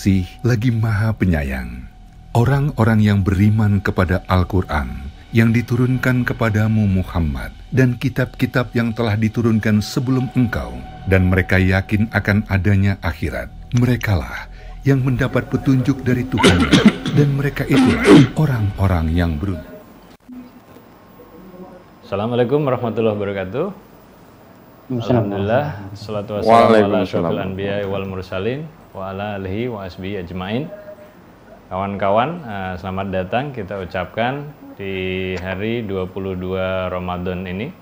pengasih lagi Maha Penyayang. Orang-orang yang beriman kepada Al-Quran yang diturunkan kepadamu Muhammad dan kitab-kitab yang telah diturunkan sebelum engkau, dan mereka yakin akan adanya akhirat, merekalah yang mendapat petunjuk dari Tuhan, dan mereka itulah orang-orang yang beruntung. Assalamualaikum warahmatullahi wabarakatuh. Alhamdulillah, salatu wassalamu ala asyrofil anbiya wal mursalin wa ala alihi wa asbihi ajmain. Kawan-kawan, selamat datang kita ucapkan di hari 22 Ramadan ini.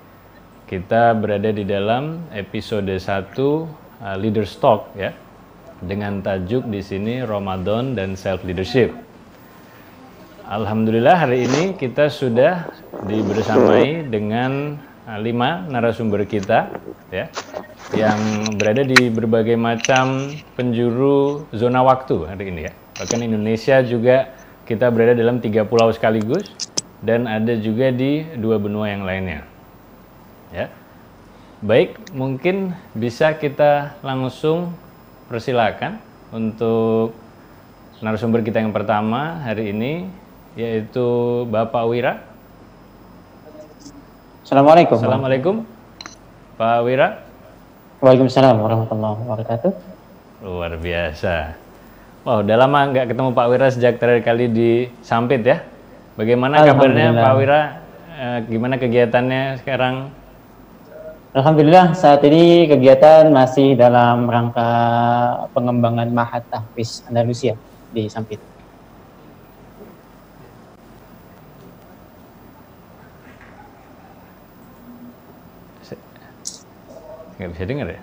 Kita berada di dalam episode 1 Leaders Talk ya, dengan tajuk di sini Ramadan dan Self Leadership. Alhamdulillah hari ini kita sudah dibersamai dengan 5 narasumber kita ya, yang berada di berbagai macam penjuru zona waktu hari ini ya. Bahkan Indonesia juga kita berada dalam 3 pulau sekaligus dan ada juga di 2 benua yang lainnya. Ya. Baik, mungkin bisa kita langsung persilakan untuk narasumber kita yang pertama hari ini, yaitu Bapak Wira. Assalamualaikum. Assalamualaikum, Pak Wira. Waalaikumsalam warahmatullahi wabarakatuh. Luar biasa. Wow, udah lama nggak ketemu Pak Wira sejak terakhir kali di Sampit ya. Bagaimana kabarnya Pak Wira? Gimana kegiatannya sekarang? Alhamdulillah saat ini kegiatan masih dalam rangka pengembangan Ma'had Tahfiz Andalusia di Sampit. Nggak bisa dengar ya?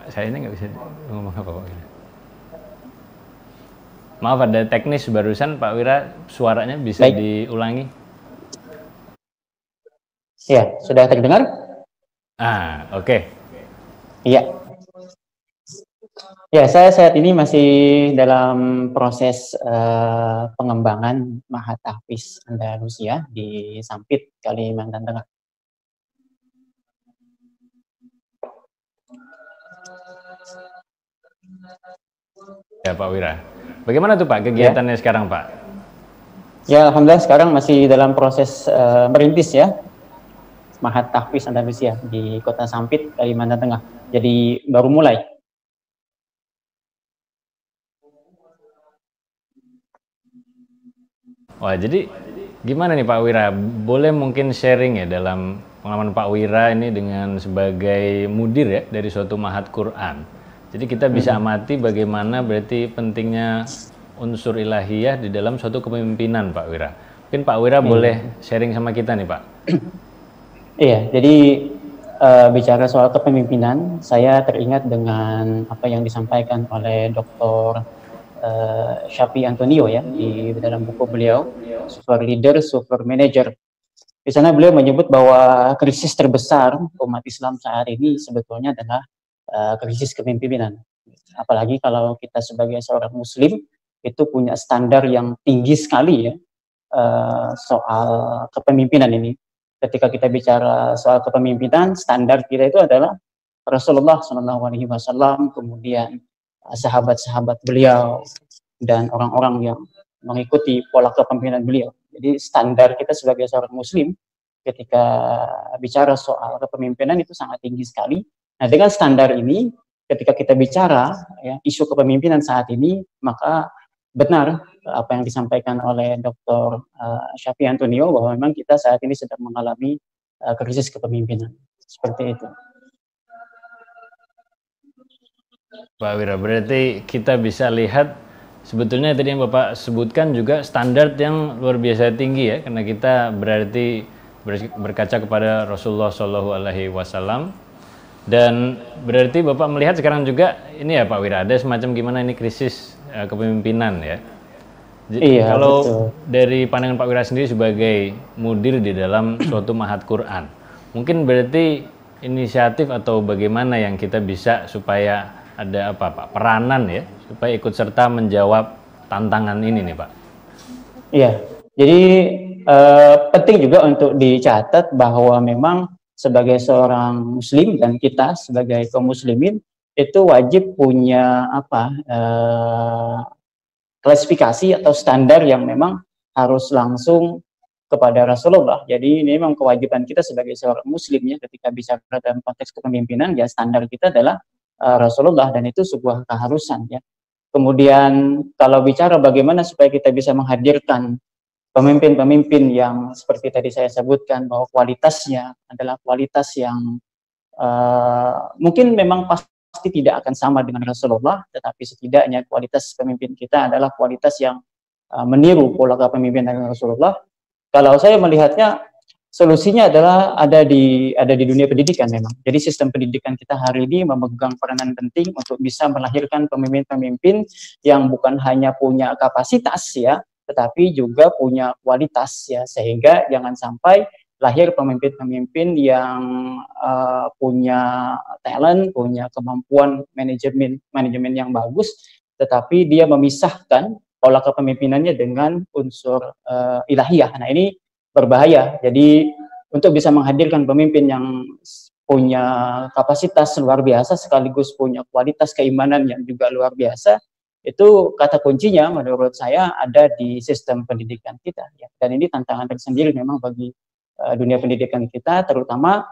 Saya ini nggak bisa ngomong apa Pak Wira. Maaf, ada teknis barusan Pak Wira, suaranya bisa Baik. diulangi? Ya, sudah terdengar? Oke. Iya. Ya, saya saat ini masih dalam proses pengembangan Ma'had Tahfiz Andalusia di Sampit, Kalimantan Tengah. Ya Pak Wira. Bagaimana tuh Pak kegiatannya sekarang Pak? Ya, alhamdulillah sekarang masih dalam proses merintis ya. Ma'had Tahfiz Andalusia di Kota Sampit, Kalimantan Tengah. Jadi baru mulai. Wah, jadi gimana nih Pak Wira? Boleh mungkin sharing ya dalam pengalaman Pak Wira ini dengan sebagai mudir ya dari suatu Ma'had Quran. Jadi kita bisa amati bagaimana berarti pentingnya unsur ilahiyah di dalam suatu kepemimpinan Pak Wira. Mungkin Pak Wira boleh sharing sama kita nih Pak. Iya, jadi bicara soal kepemimpinan, saya teringat dengan apa yang disampaikan oleh Dr. Syafi Antonio ya di dalam buku beliau Super Leader, Super Manager. Di sana beliau menyebut bahwa krisis terbesar umat Islam saat ini sebetulnya adalah krisis kepemimpinan. Apalagi kalau kita sebagai seorang Muslim itu punya standar yang tinggi sekali ya soal kepemimpinan ini. Ketika kita bicara soal kepemimpinan, standar kita itu adalah Rasulullah SAW, kemudian sahabat-sahabat beliau dan orang-orang yang mengikuti pola kepemimpinan beliau. Jadi standar kita sebagai seorang Muslim ketika bicara soal kepemimpinan itu sangat tinggi sekali. Nah, dengan standar ini, ketika kita bicara ya, isu kepemimpinan saat ini, maka benar apa yang disampaikan oleh Dr. Syafi Antonio bahwa memang kita saat ini sedang mengalami krisis kepemimpinan. Seperti itu. Pak Wira, berarti kita bisa lihat sebetulnya tadi yang Bapak sebutkan juga standar yang luar biasa tinggi ya, karena kita berarti berkaca kepada Rasulullah SAW. Dan berarti Bapak melihat sekarang juga ini ya Pak Wira, ada semacam gimana ini krisis kepemimpinan ya. Jadi, iya, kalau betul. dari pandangan Pak Wira sendiri sebagai mudir di dalam suatu Ma'had Quran, mungkin berarti inisiatif atau bagaimana yang kita bisa supaya ada apa Pak, peranan ya, supaya ikut serta menjawab tantangan ini nih Pak. Iya, jadi penting juga untuk dicatat bahwa memang sebagai seorang Muslim dan kita sebagai kaum muslimin itu wajib punya klasifikasi atau standar yang memang harus langsung kepada Rasulullah. Jadi ini memang kewajiban kita sebagai seorang muslim ya, ketika bicara dalam konteks kepemimpinan ya, standar kita adalah Rasulullah, dan itu sebuah keharusan ya. Kemudian kalau bicara bagaimana supaya kita bisa menghadirkan pemimpin-pemimpin yang seperti tadi saya sebutkan, bahwa kualitasnya adalah kualitas yang mungkin memang pasti tidak akan sama dengan Rasulullah, tetapi setidaknya kualitas pemimpin kita adalah kualitas yang meniru pola kepemimpinan Rasulullah. Kalau saya melihatnya, solusinya adalah ada di dunia pendidikan memang. Jadi sistem pendidikan kita hari ini memegang peranan penting untuk bisa melahirkan pemimpin-pemimpin yang bukan hanya punya kapasitas ya, tetapi juga punya kualitas ya, sehingga jangan sampai lahir pemimpin-pemimpin yang punya talent, punya kemampuan manajemen yang bagus, tetapi dia memisahkan pola kepemimpinannya dengan unsur ilahiyah. Nah, ini berbahaya. Jadi untuk bisa menghadirkan pemimpin yang punya kapasitas luar biasa sekaligus punya kualitas keimanan yang juga luar biasa, itu kata kuncinya menurut saya ada di sistem pendidikan kita ya. Dan ini tantangan tersendiri memang bagi dunia pendidikan kita, terutama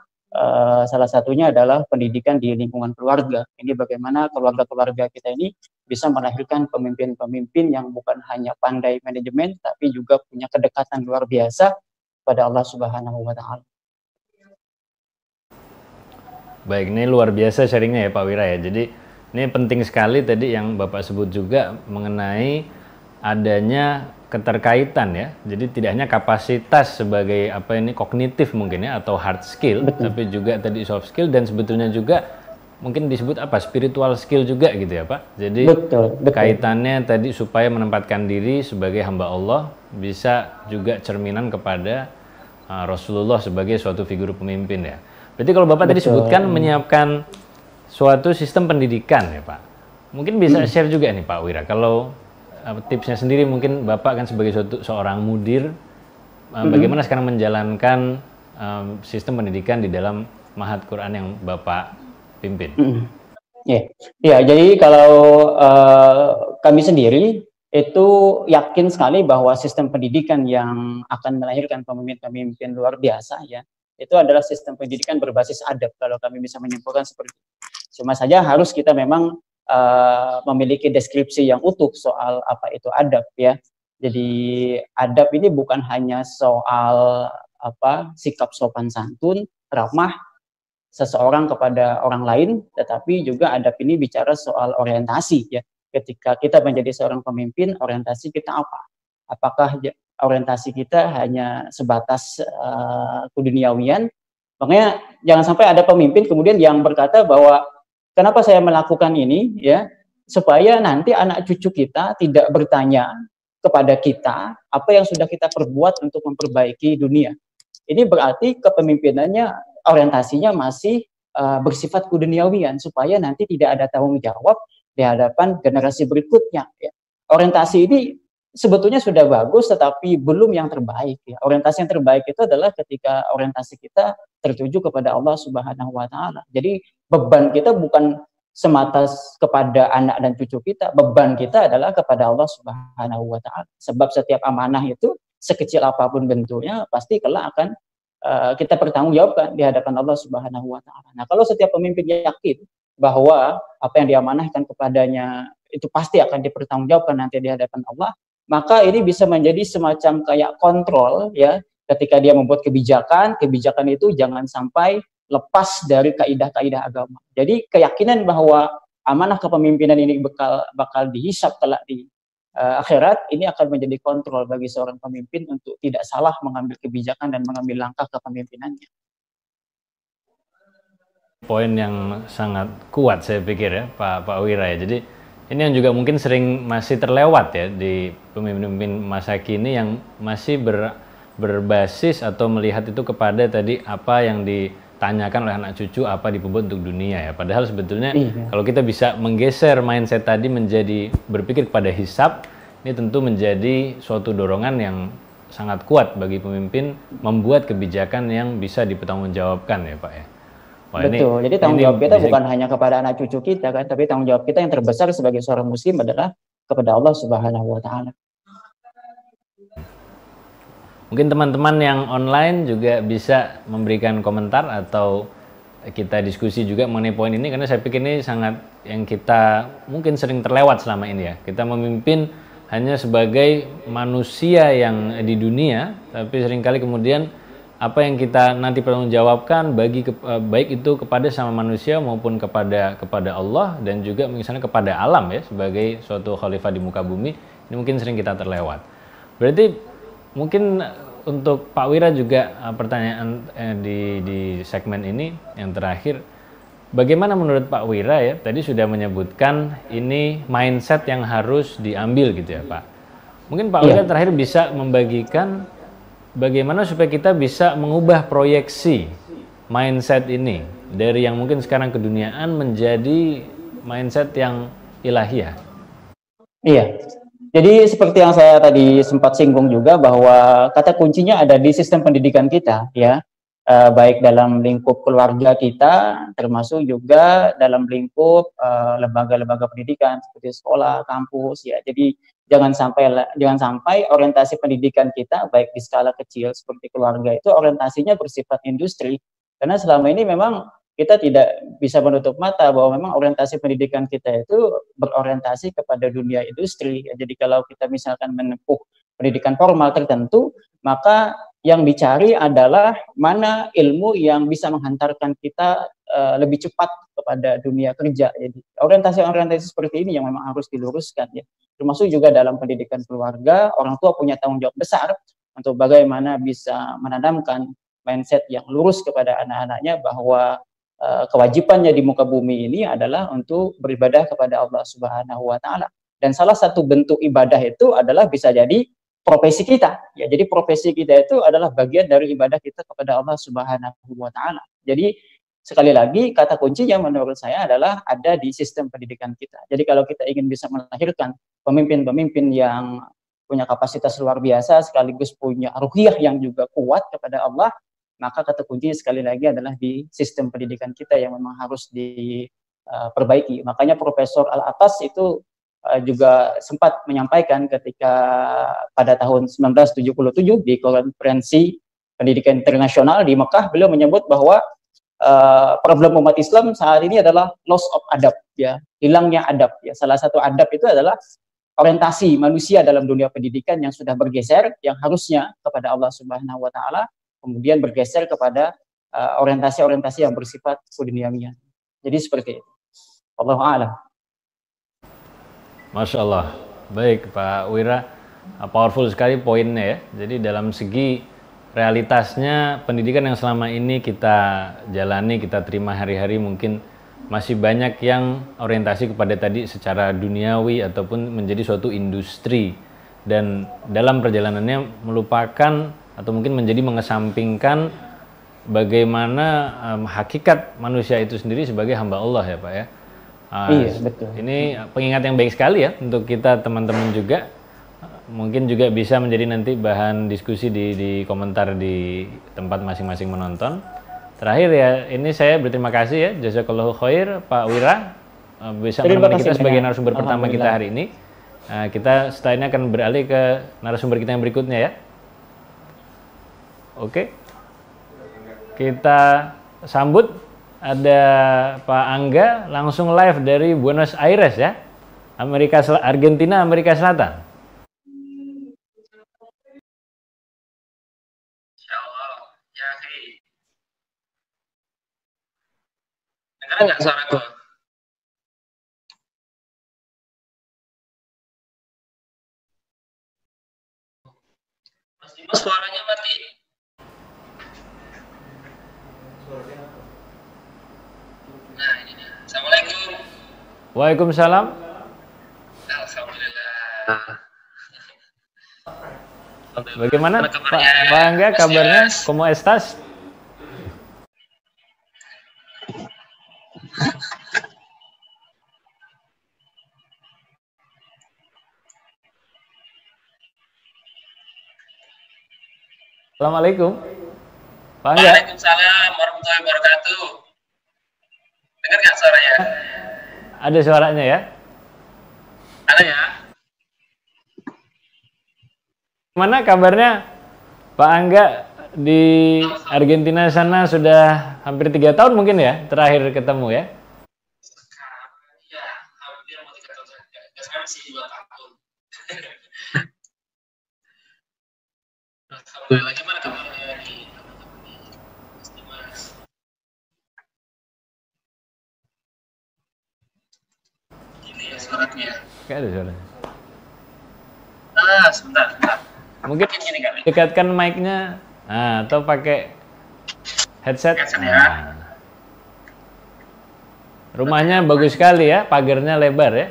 salah satunya adalah pendidikan di lingkungan keluarga. Ini bagaimana keluarga-keluarga kita ini bisa melahirkan pemimpin-pemimpin yang bukan hanya pandai manajemen, tapi juga punya kedekatan luar biasa pada Allah Subhanahu wa Ta'ala. Baik, ini luar biasa sharingnya ya Pak Wira ya. Jadi ini penting sekali tadi yang Bapak sebut juga mengenai adanya keterkaitan ya. Jadi tidak hanya kapasitas sebagai kognitif mungkin ya, atau hard skill, betul, tapi juga tadi soft skill, dan sebetulnya juga mungkin disebut spiritual skill juga gitu ya Pak. Jadi betul. Kaitannya tadi supaya menempatkan diri sebagai hamba Allah, bisa juga cerminan kepada Rasulullah sebagai suatu figur pemimpin ya. Berarti kalau Bapak tadi sebutkan menyiapkan suatu sistem pendidikan ya Pak, mungkin bisa share juga nih Pak Wira, kalau tipsnya sendiri mungkin Bapak kan sebagai seorang mudir, bagaimana sekarang menjalankan sistem pendidikan di dalam Mahat Quran yang Bapak pimpin? Ya, jadi kalau kami sendiri itu yakin sekali bahwa sistem pendidikan yang akan melahirkan pemimpin-pemimpin luar biasa ya, itu adalah sistem pendidikan berbasis adab, kalau kami bisa menyimpulkan seperti itu. Cuma saja harus kita memang memiliki deskripsi yang utuh soal apa itu adab ya. Jadi adab ini bukan hanya soal sikap sopan santun, ramah seseorang kepada orang lain, tetapi juga adab ini bicara soal orientasi ya. Ketika kita menjadi seorang pemimpin, orientasi kita apa? Apakah orientasi kita hanya sebatas keduniawian? Makanya jangan sampai ada pemimpin kemudian yang berkata bahwa kenapa saya melakukan ini ya, supaya nanti anak cucu kita tidak bertanya kepada kita apa yang sudah kita perbuat untuk memperbaiki dunia. Ini berarti kepemimpinannya, orientasinya masih bersifat keduniawian, supaya nanti tidak ada tanggung jawab di hadapan generasi berikutnya ya. Orientasi ini sebetulnya sudah bagus, tetapi belum yang terbaik ya. Orientasi yang terbaik itu adalah ketika orientasi kita tertuju kepada Allah Subhanahu wa Ta'ala. Jadi beban kita bukan semata kepada anak dan cucu kita, beban kita adalah kepada Allah Subhanahu wa Ta'ala. Sebab setiap amanah itu sekecil apapun bentuknya pasti kelak akan kita pertanggungjawabkan di hadapan Allah Subhanahu wa Ta'ala. Nah, kalau setiap pemimpin yakin bahwa apa yang diamanahkan kepadanya itu pasti akan dipertanggungjawabkan nanti di hadapan Allah, maka ini bisa menjadi semacam kayak kontrol ya, ketika dia membuat kebijakan itu jangan sampai lepas dari kaidah-kaidah agama. Jadi keyakinan bahwa amanah kepemimpinan ini bakal dihisab kelak di akhirat, ini akan menjadi kontrol bagi seorang pemimpin untuk tidak salah mengambil kebijakan dan mengambil langkah kepemimpinannya. Poin yang sangat kuat saya pikir ya Pak Wira ya. Jadi ini yang juga mungkin sering masih terlewat ya di pemimpin masa kini, yang masih berbasis atau melihat itu kepada tadi apa yang ditanyakan oleh anak cucu, apa diperbuat untuk dunia ya. Padahal sebetulnya kalau kita bisa menggeser mindset tadi menjadi berpikir kepada hisab, ini tentu menjadi suatu dorongan yang sangat kuat bagi pemimpin membuat kebijakan yang bisa dipertanggungjawabkan ya Pak ya. Wah, Betul. Jadi tanggung jawab kita bukan hanya kepada anak cucu kita kan, tapi tanggung jawab kita yang terbesar sebagai seorang muslim adalah kepada Allah Subhanahu wa taala. Mungkin teman-teman yang online juga bisa memberikan komentar atau kita diskusi juga mengenai poin ini, karena saya pikir ini sangat yang kita mungkin sering terlewat selama ini ya. Kita memimpin hanya sebagai manusia yang di dunia, tapi seringkali kemudian apa yang kita nanti pertanggungjawabkan baik itu kepada sama manusia maupun kepada Allah dan juga misalnya kepada alam ya, sebagai suatu khalifah di muka bumi, ini mungkin sering kita terlewat. Berarti mungkin untuk Pak Wira juga pertanyaan di segmen ini yang terakhir, bagaimana menurut Pak Wira ya, tadi sudah menyebutkan ini mindset yang harus diambil gitu ya Pak. Mungkin Pak Wira terakhir bisa membagikan bagaimana supaya kita bisa mengubah proyeksi mindset ini dari yang mungkin sekarang keduniaan menjadi mindset yang ilahiyah. Iya. Jadi seperti yang saya tadi sempat singgung juga bahwa kata kuncinya ada di sistem pendidikan kita ya. Baik dalam lingkup keluarga kita, termasuk juga dalam lingkup lembaga-lembaga pendidikan seperti sekolah, kampus ya. Jadi jangan sampai orientasi pendidikan kita baik di skala kecil seperti keluarga itu orientasinya bersifat industri. Karena selama ini memang kita tidak bisa menutup mata bahwa memang orientasi pendidikan kita itu berorientasi kepada dunia industri. Jadi kalau kita misalkan menempuh pendidikan formal tertentu, maka yang dicari adalah mana ilmu yang bisa menghantarkan kita lebih cepat kepada dunia kerja. Jadi orientasi-orientasi seperti ini yang memang harus diluruskan ya. Termasuk juga dalam pendidikan keluarga, orang tua punya tanggung jawab besar untuk bagaimana bisa menanamkan mindset yang lurus kepada anak-anaknya bahwa kewajibannya di muka bumi ini adalah untuk beribadah kepada Allah Subhanahu wa taala. Dan salah satu bentuk ibadah itu adalah bisa jadi profesi kita. Ya, jadi profesi kita itu adalah bagian dari ibadah kita kepada Allah Subhanahu wa taala. Jadi sekali lagi kata kuncinya menurut saya adalah ada di sistem pendidikan kita. Jadi kalau kita ingin bisa melahirkan pemimpin-pemimpin yang punya kapasitas luar biasa sekaligus punya ruhiyah yang juga kuat kepada Allah, maka kata kuncinya sekali lagi adalah di sistem pendidikan kita yang memang harus diperbaiki. Makanya Profesor Al-Atas itu juga sempat menyampaikan ketika pada tahun 1977 di konferensi pendidikan internasional di Mekah, beliau menyebut bahwa problem umat Islam saat ini adalah loss of adab, ya, hilangnya adab. Ya, salah satu adab itu adalah orientasi manusia dalam dunia pendidikan yang sudah bergeser, yang harusnya kepada Allah Subhanahu wa taala, kemudian bergeser kepada orientasi-orientasi yang bersifat duniawian. Jadi seperti itu. Wallahu a'lam. Masya Allah. Baik Pak Wira, powerful sekali poinnya ya. Jadi dalam segi realitasnya pendidikan yang selama ini kita jalani, kita terima hari-hari, mungkin masih banyak yang orientasi kepada tadi secara duniawi ataupun menjadi suatu industri, dan dalam perjalanannya melupakan atau mungkin menjadi mengesampingkan bagaimana hakikat manusia itu sendiri sebagai hamba Allah ya Pak ya. Iya, betul. Ini pengingat yang baik sekali ya untuk kita teman-teman juga. Mungkin juga bisa menjadi nanti bahan diskusi di komentar di tempat masing-masing menonton. Terakhir ya, ini saya berterima kasih ya, jazakallahu khair Pak Wira bisa menemani kita sebagai narasumber pertama kita hari ini. Kita setelah ini akan beralih ke narasumber kita yang berikutnya ya. Oke. Kita sambut ada Pak Angga langsung live dari Buenos Aires ya. Argentina, Amerika Selatan. Dengar nggak suaraku? Mas Dimas suaranya mati. Nah ini dia. Assalamualaikum. Waalaikumsalam. Alhamdulillah. Bagaimana Pak Angga kabarnya? ¿Cómo estás? Assalamualaikum. Pak Angga. Waalaikumsalam warahmatullahi wabarakatuh. suaranya? Ada suaranya ya? Ada ya? Gimana kabarnya Pak Angga di Argentina sana? Sudah hampir 3 tahun mungkin ya terakhir ketemu ya? Iya, hampir mau 3 tahun. Sekarang masih 2 tahun. Alhamdulillah, gimana kabarnya di Mas Dimas? Gini ya suaranya. Kayak ada suaranya. Sebentar. Mungkin Gini kali. dekatkan mic-nya, atau pakai headset. Headset ya. Nah. Rumahnya bagus sekali ya, pagarnya lebar ya.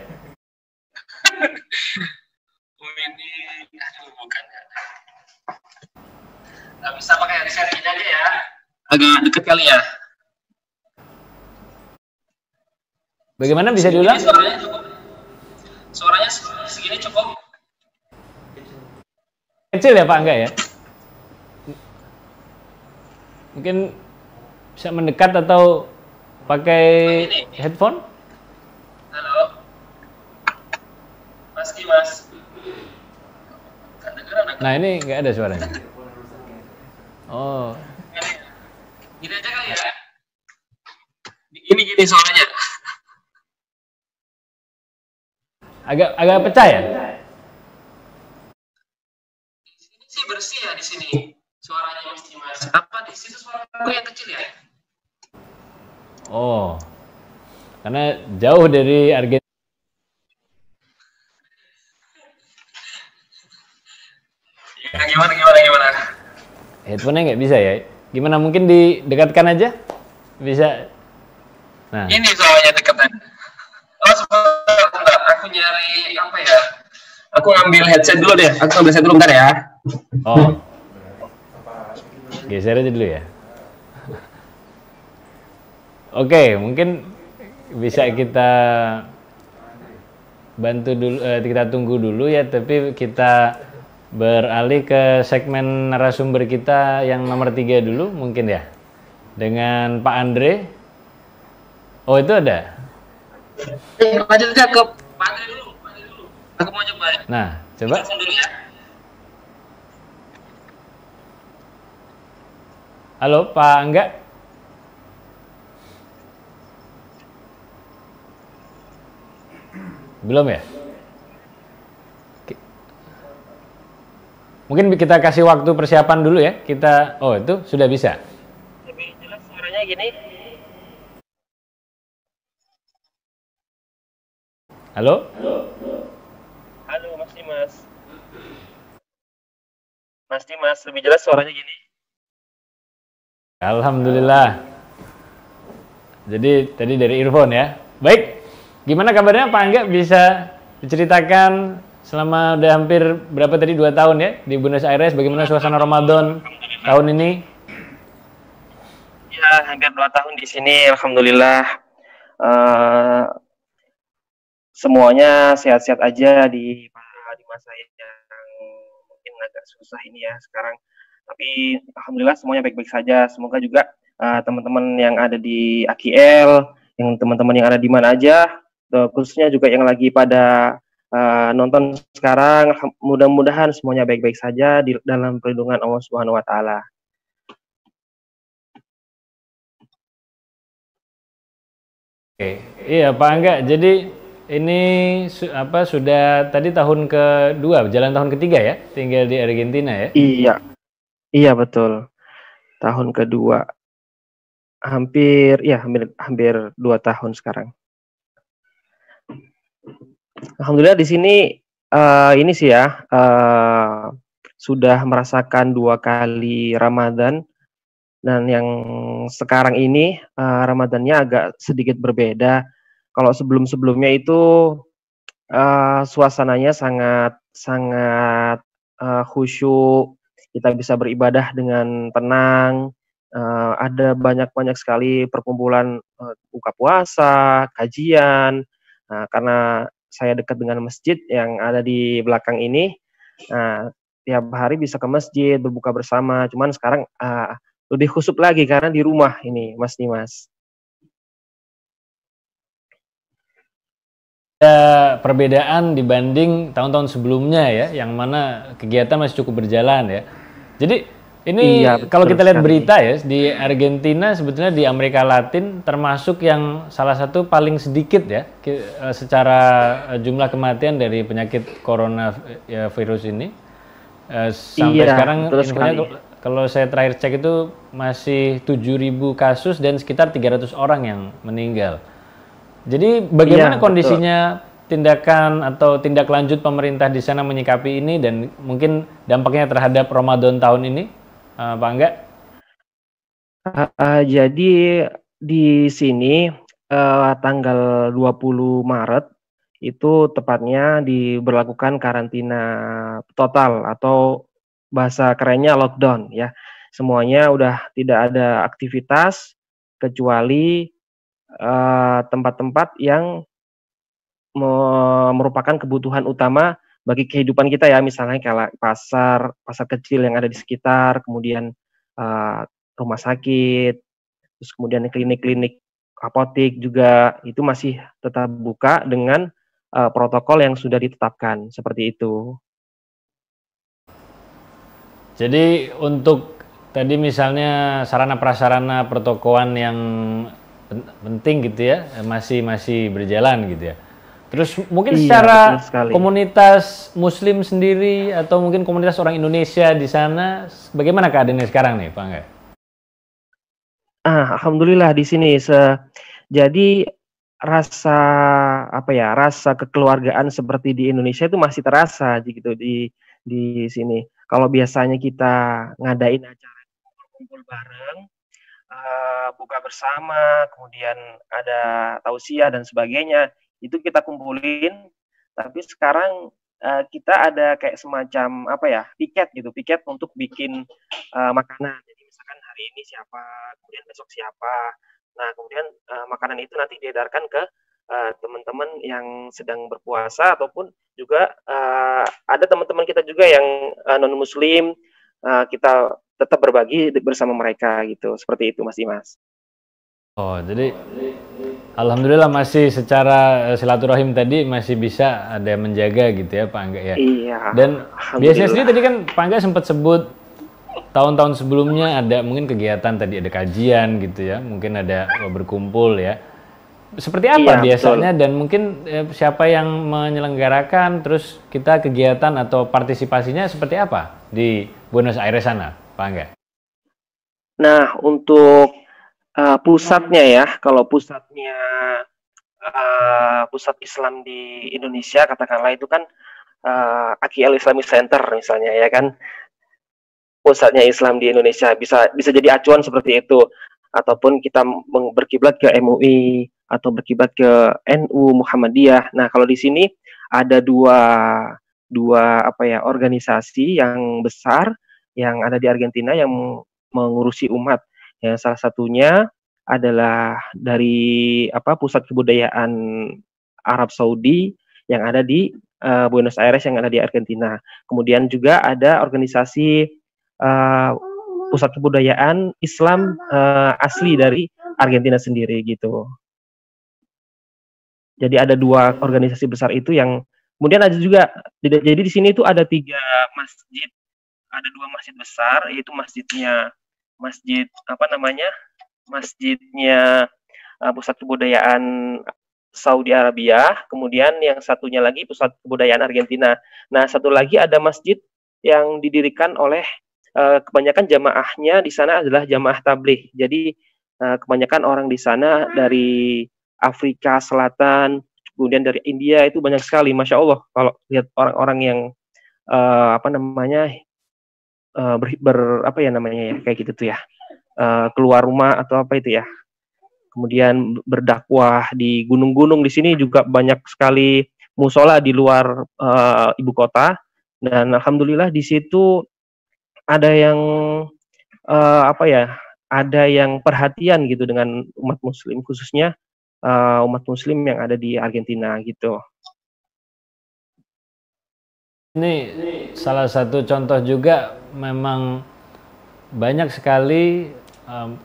Ini, aduh bukan ya. Nggak bisa pakai headset ini aja ya. Agak deket kali ya. Bagaimana bisa diulang? Ini suaranya cukup. Suaranya segini cukup. Kecil ya Pak Angga ya? Mungkin bisa mendekat atau pakai headphone? Halo. Mas Dimas. Kedengeran Nah ini nggak ada suaranya. Oh, Gini aja kali ya. Gini suaranya. agak pecah ya? Di sini sih bersih ya di sini. Suaranya Mas Dimas. Apa di situ suaraku yang kecil ya? Oh, karena jauh dari Argentina. Gimana? Headphone-nya nggak bisa ya? Gimana, mungkin didekatkan aja? Bisa. Nah, Ini suaranya deketan. Oh sebentar. Aku nyari apa ya? Aku ngambil headset dulu deh. Aku ngambil headset dulu bentar ya. oh, geser aja dulu ya. Oke, mungkin bisa kita bantu dulu, kita tunggu dulu ya, tapi kita beralih ke segmen narasumber kita yang nomor 3 dulu mungkin ya, dengan Pak Andre. Oh itu ada. Lanjut aja ke Pak Andre dulu. Aku mau coba. Nah coba. Telepon dulu ya. Halo Pak Angga. Belum ya? Mungkin kita kasih waktu persiapan dulu ya. Oh itu sudah bisa. Lebih jelas suaranya gini. Halo? Halo Mas Dimas. Mas Dimas, lebih jelas suaranya gini. Alhamdulillah. Jadi tadi dari earphone ya. Baik. Gimana kabarnya Pak Angga? Bisa diceritakan selama udah hampir berapa tadi, 2 tahun ya di Buenos Aires, bagaimana suasana Ramadan tahun ini? Ya, hampir 2 tahun di sini, alhamdulillah. Semuanya sehat-sehat aja di masa yang mungkin agak susah ini ya sekarang. Tapi alhamdulillah semuanya baik-baik saja. Semoga juga teman-teman yang ada di AKL, yang teman-teman yang ada di mana aja, khususnya juga yang lagi pada nonton sekarang, mudah-mudahan semuanya baik-baik saja di dalam perlindungan Allah Subhanahu wa taala. Oke. Iya Pak Angga, jadi ini sudah tadi tahun kedua, jalan tahun ketiga ya tinggal di Argentina ya? Iya betul. Tahun kedua. Hampir 2 tahun sekarang. Alhamdulillah di sini ini sih ya, sudah merasakan 2 kali Ramadan, dan yang sekarang ini Ramadannya agak sedikit berbeda. Kalau sebelum-sebelumnya itu suasananya sangat khusyuk, kita bisa beribadah dengan tenang, ada banyak sekali perkumpulan buka puasa, kajian. Nah, karena saya dekat dengan masjid yang ada di belakang ini, tiap hari bisa ke masjid berbuka bersama. Cuman sekarang lebih khusyuk lagi karena di rumah ini, Mas Dimas. perbedaan dibanding tahun-tahun sebelumnya ya, yang mana kegiatan masih cukup berjalan ya. Jadi ini Iya, kalau betul kita lihat sekali. berita ya, di Argentina sebetulnya di Amerika Latin termasuk yang salah satu paling sedikit ya secara jumlah kematian dari penyakit corona virus ini. Sampai Iya, sekarang betul infonya sekali. kalau saya terakhir cek itu masih 7.000 kasus dan sekitar 300 orang yang meninggal. Jadi bagaimana Iya, betul. kondisinya, tindakan atau tindak lanjut pemerintah di sana menyikapi ini dan mungkin dampaknya terhadap Ramadan tahun ini, Pak Angga? Jadi di sini tanggal 20 Maret itu tepatnya diberlakukan karantina total atau bahasa kerennya lockdown ya. Semuanya udah tidak ada aktivitas kecuali tempat-tempat yang merupakan kebutuhan utama bagi kehidupan kita ya, misalnya kayak pasar, pasar kecil yang ada di sekitar, kemudian rumah sakit, terus kemudian klinik-klinik, apotek juga itu masih tetap buka dengan protokol yang sudah ditetapkan seperti itu. Jadi untuk tadi misalnya sarana prasarana pertokoan yang penting gitu ya, masih berjalan gitu ya. Terus mungkin Iya, secara betul sekali. komunitas Muslim sendiri atau mungkin komunitas orang Indonesia di sana, bagaimana keadaannya sekarang nih, Pak Angga? Alhamdulillah di sini jadi rasa rasa kekeluargaan seperti di Indonesia itu masih terasa gitu di sini. Kalau biasanya kita ngadain acara kumpul bareng, buka bersama, kemudian ada tausiah dan sebagainya, itu kita kumpulin. Tapi sekarang kita ada kayak semacam piket gitu, piket untuk bikin makanan. Jadi misalkan hari ini siapa, kemudian besok siapa. Nah kemudian makanan itu nanti diedarkan ke teman-teman yang sedang berpuasa ataupun juga ada teman-teman kita juga yang non Muslim, kita tetap berbagi bersama mereka gitu, seperti itu Mas Dimas. Oh, jadi alhamdulillah masih secara silaturahim tadi masih bisa ada yang menjaga gitu ya Pak Angga ya. Iya. Dan biasanya sendiri tadi kan Pak Angga sempat sebut tahun-tahun sebelumnya ada mungkin kegiatan tadi ada kajian gitu ya, mungkin ada berkumpul ya. Seperti apa Iya, biasanya dan mungkin siapa yang menyelenggarakan, terus kita kegiatan atau partisipasinya seperti apa di Buenos Aires sana, Pak Angga? Nah, untuk pusatnya ya, kalau pusatnya pusat Islam di Indonesia katakanlah itu kan AKL Islamic Center misalnya ya kan, pusatnya Islam di Indonesia bisa jadi acuan seperti itu, ataupun kita berkiblat ke MUI atau berkiblat ke NU Muhammadiyah. Nah, kalau di sini ada dua organisasi yang besar yang ada di Argentina yang mengurusi umat. Ya, salah satunya adalah dari pusat kebudayaan Arab Saudi yang ada di Buenos Aires yang ada di Argentina. Kemudian juga ada organisasi pusat kebudayaan Islam asli dari Argentina sendiri gitu. Jadi ada dua organisasi besar itu yang kemudian ada juga, jadi di sini itu ada 3 masjid, ada 2 masjid besar, yaitu masjidnya pusat kebudayaan Saudi Arabia, kemudian yang satunya lagi pusat kebudayaan Argentina. Nah, satu lagi ada masjid yang didirikan oleh kebanyakan jamaahnya di sana adalah jamaah tabligh. Jadi kebanyakan orang di sana dari Afrika Selatan, kemudian dari India itu banyak sekali, masya Allah. Kalau lihat orang-orang yang kayak gitu tuh ya, keluar rumah atau apa itu ya, kemudian berdakwah di gunung-gunung. Di sini juga banyak sekali musola di luar ibu kota, dan alhamdulillah di situ ada yang ada yang perhatian gitu dengan umat Muslim, khususnya umat Muslim yang ada di Argentina gitu. Ini salah satu contoh juga, memang banyak sekali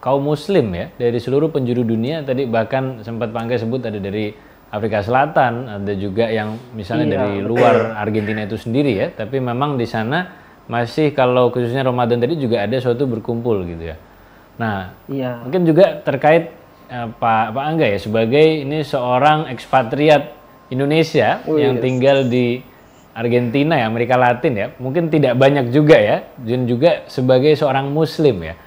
kaum Muslim ya dari seluruh penjuru dunia. Tadi bahkan sempat Pak Angga sebut ada dari Afrika Selatan, ada juga yang misalnya dari luar Argentina itu sendiri ya, tapi memang di sana masih kalau khususnya Ramadan tadi juga ada suatu berkumpul gitu ya. Nah, mungkin juga terkait Pak Angga ya, sebagai ini seorang ekspatriat Indonesia yang tinggal di Argentina ya, Amerika Latin ya, mungkin tidak banyak juga ya, dan juga sebagai seorang Muslim ya.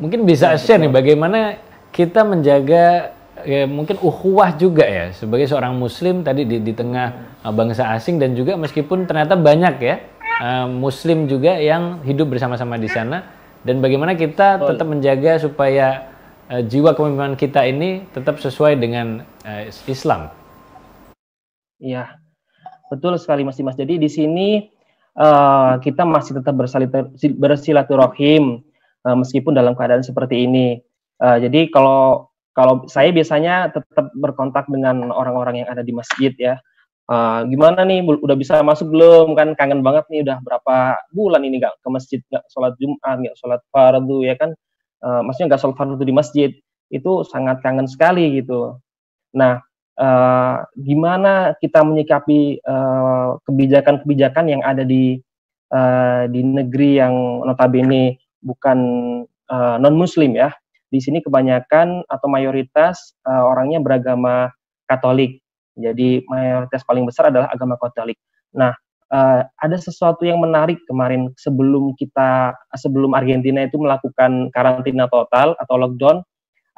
Mungkin bisa share nih bagaimana kita menjaga ya, mungkin ukhuwah juga ya sebagai seorang Muslim tadi di tengah bangsa asing, dan juga meskipun ternyata banyak ya Muslim juga yang hidup bersama-sama di sana, dan bagaimana kita tetap menjaga supaya jiwa kepemimpinan kita ini tetap sesuai dengan Islam. Iya, betul sekali Mas Dimas. Jadi di sini kita masih tetap bersilaturahim meskipun dalam keadaan seperti ini. Jadi kalau saya biasanya tetap berkontak dengan orang-orang yang ada di masjid ya. Gimana nih, udah bisa masuk belum? Kan kangen banget nih, udah berapa bulan ini nggak ke masjid, nggak sholat Jumat, nggak sholat fardu ya kan. Maksudnya nggak sholat fardu di masjid. Itu sangat kangen sekali gitu. Nah, gimana kita menyikapi kebijakan-kebijakan yang ada di negeri yang notabene bukan non-Muslim ya. Di sini kebanyakan atau mayoritas orangnya beragama Katolik. Jadi mayoritas paling besar adalah agama Katolik. Nah, ada sesuatu yang menarik kemarin sebelum Argentina itu melakukan karantina total atau lockdown.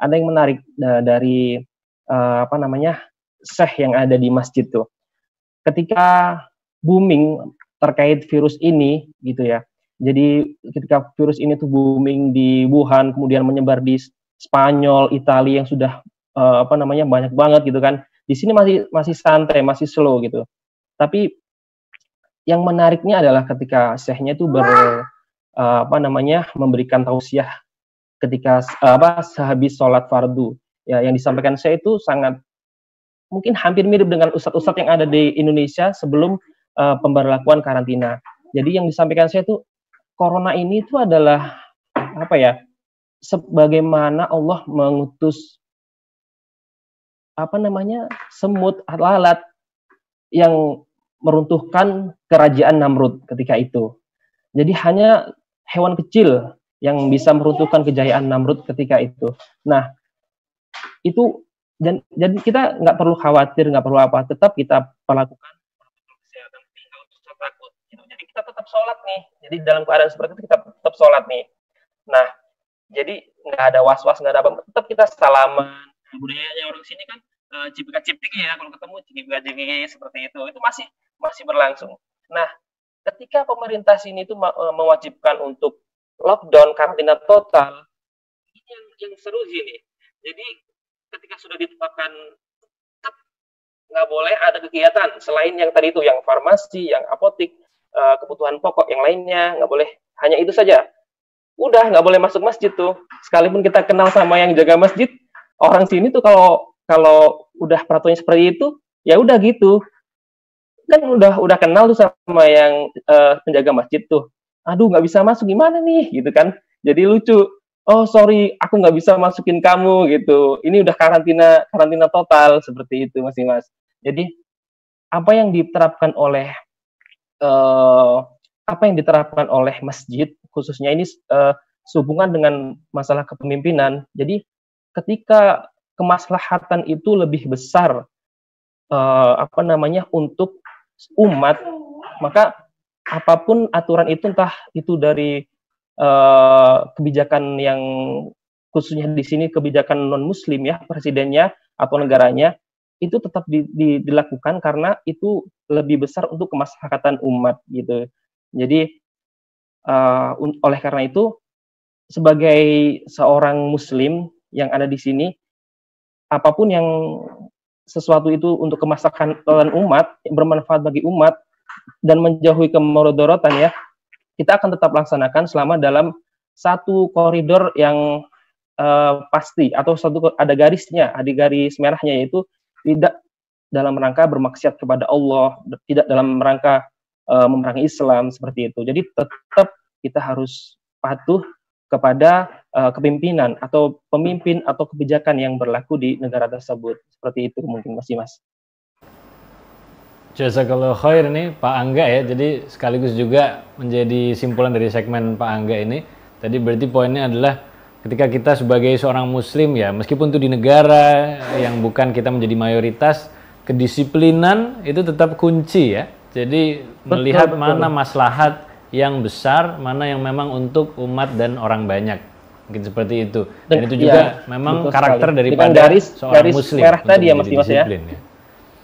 Ada yang menarik dari syekh yang ada di masjid tuh. Ketika booming terkait virus ini gitu ya. Jadi ketika virus ini tuh booming di Wuhan, kemudian menyebar di Spanyol, Italia yang sudah banyak banget gitu kan. Di sini masih santai, masih slow gitu. Tapi yang menariknya adalah ketika syekhnya itu memberikan tausiah ketika sehabis sholat fardu. Ya, yang disampaikan saya itu sangat mungkin hampir mirip dengan ustadz-ustadz yang ada di Indonesia sebelum pemberlakuan karantina. Jadi yang disampaikan saya itu, corona ini itu adalah sebagaimana Allah mengutus semut lalat yang meruntuhkan kerajaan Namrud ketika itu. Jadi hanya hewan kecil yang bisa meruntuhkan kejayaan Namrud ketika itu. Nah, itu jadi kita nggak perlu khawatir, nggak perlu apa, tetap kita lakukan kesehatan, nggak usah takut. Jadi kita tetap sholat nih. Jadi dalam keadaan seperti itu kita tetap sholat nih. Nah, jadi nggak ada was-was, nggak ada apa, tetap kita salaman. Budayanya orang sini kan cipika-cipiki ya, kalau ketemu cipika-cipiki seperti itu masih berlangsung. Nah, ketika pemerintah sini itu mewajibkan untuk lockdown, karantina total, ini yang seru sini. Jadi ketika sudah ditetapkan nggak boleh ada kegiatan selain yang tadi itu, yang farmasi, yang apotik, kebutuhan pokok yang lainnya nggak boleh, hanya itu saja. Udah nggak boleh masuk masjid tuh. Sekalipun kita kenal sama yang jaga masjid, orang sini tuh kalau udah peraturannya seperti itu, ya udah gitu. Kan udah kenal tuh sama yang penjaga masjid tuh. Aduh nggak bisa masuk, gimana nih gitu kan. Jadi lucu. Oh sorry, aku nggak bisa masukin kamu gitu. Ini udah karantina total seperti itu Mas. Jadi apa yang diterapkan oleh masjid khususnya ini sehubungan dengan masalah kepemimpinan. Jadi ketika kemaslahatan itu lebih besar untuk umat, maka apapun aturan itu, entah itu dari kebijakan yang khususnya di sini kebijakan non Muslim ya, presidennya atau negaranya, itu tetap dilakukan karena itu lebih besar untuk kemaslahatan umat gitu. Jadi oleh karena itu, sebagai seorang Muslim yang ada di sini, apapun yang sesuatu itu untuk kemaslahatan umat, bermanfaat bagi umat dan menjauhi kemudaratan ya, kita akan tetap laksanakan selama dalam satu koridor yang pasti, atau ada garisnya, ada garis merahnya, yaitu tidak dalam rangka bermaksiat kepada Allah, tidak dalam rangka memerangi Islam seperti itu. Jadi tetap kita harus patuh kepada kepemimpinan atau pemimpin atau kebijakan yang berlaku di negara tersebut. Seperti itu mungkin Mas Dimas. Jazakallahu khair nih Pak Angga ya, jadi sekaligus juga menjadi simpulan dari segmen Pak Angga ini. Tadi berarti poinnya adalah ketika kita sebagai seorang muslim ya, meskipun itu di negara yang bukan kita menjadi mayoritas, kedisiplinan itu tetap kunci ya. Jadi melihat mana maslahat yang besar, mana yang memang untuk umat dan orang banyak. Mungkin seperti itu. Dan itu juga memang karakter daripada seorang muslim merah tadi ya Mas Dimas ya.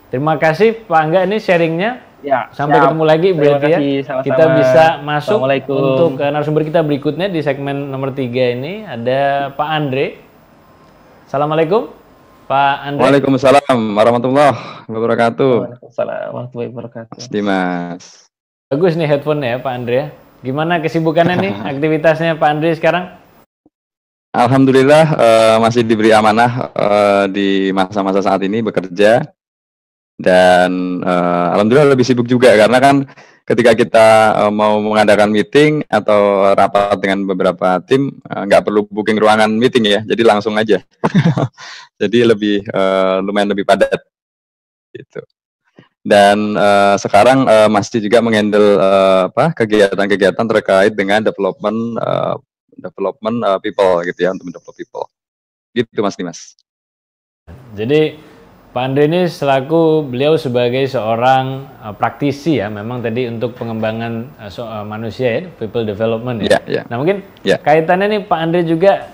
Terima kasih Pak Angga ini sharingnya. Ya, sampai ketemu lagi berarti ya. Sama-sama. Kita bisa masuk untuk narasumber kita berikutnya di segmen nomor 3 ini. Ada Pak Andre. Assalamualaikum Pak Andre. Waalaikumsalam warahmatullahi wabarakatuh. Waalaikumsalam warahmatullahi wabarakatuh. Mas Dimas. Bagus nih headphone-nya ya Pak Andre. Gimana kesibukannya nih, aktivitasnya Pak Andre sekarang? Alhamdulillah masih diberi amanah di masa-masa saat ini bekerja. Dan alhamdulillah lebih sibuk juga karena kan ketika kita mau mengadakan meeting atau rapat dengan beberapa tim nggak perlu booking ruangan meeting ya, jadi langsung aja. Jadi lebih lumayan lebih padat gitu. Dan sekarang masih juga menghandle kegiatan-kegiatan terkait dengan development people gitu ya, untuk develop people gitu Mas Dimas. Jadi Pak Andre ini selaku beliau sebagai seorang praktisi ya, memang tadi untuk pengembangan manusia ya, people development ya. Nah mungkin kaitannya nih Pak Andre juga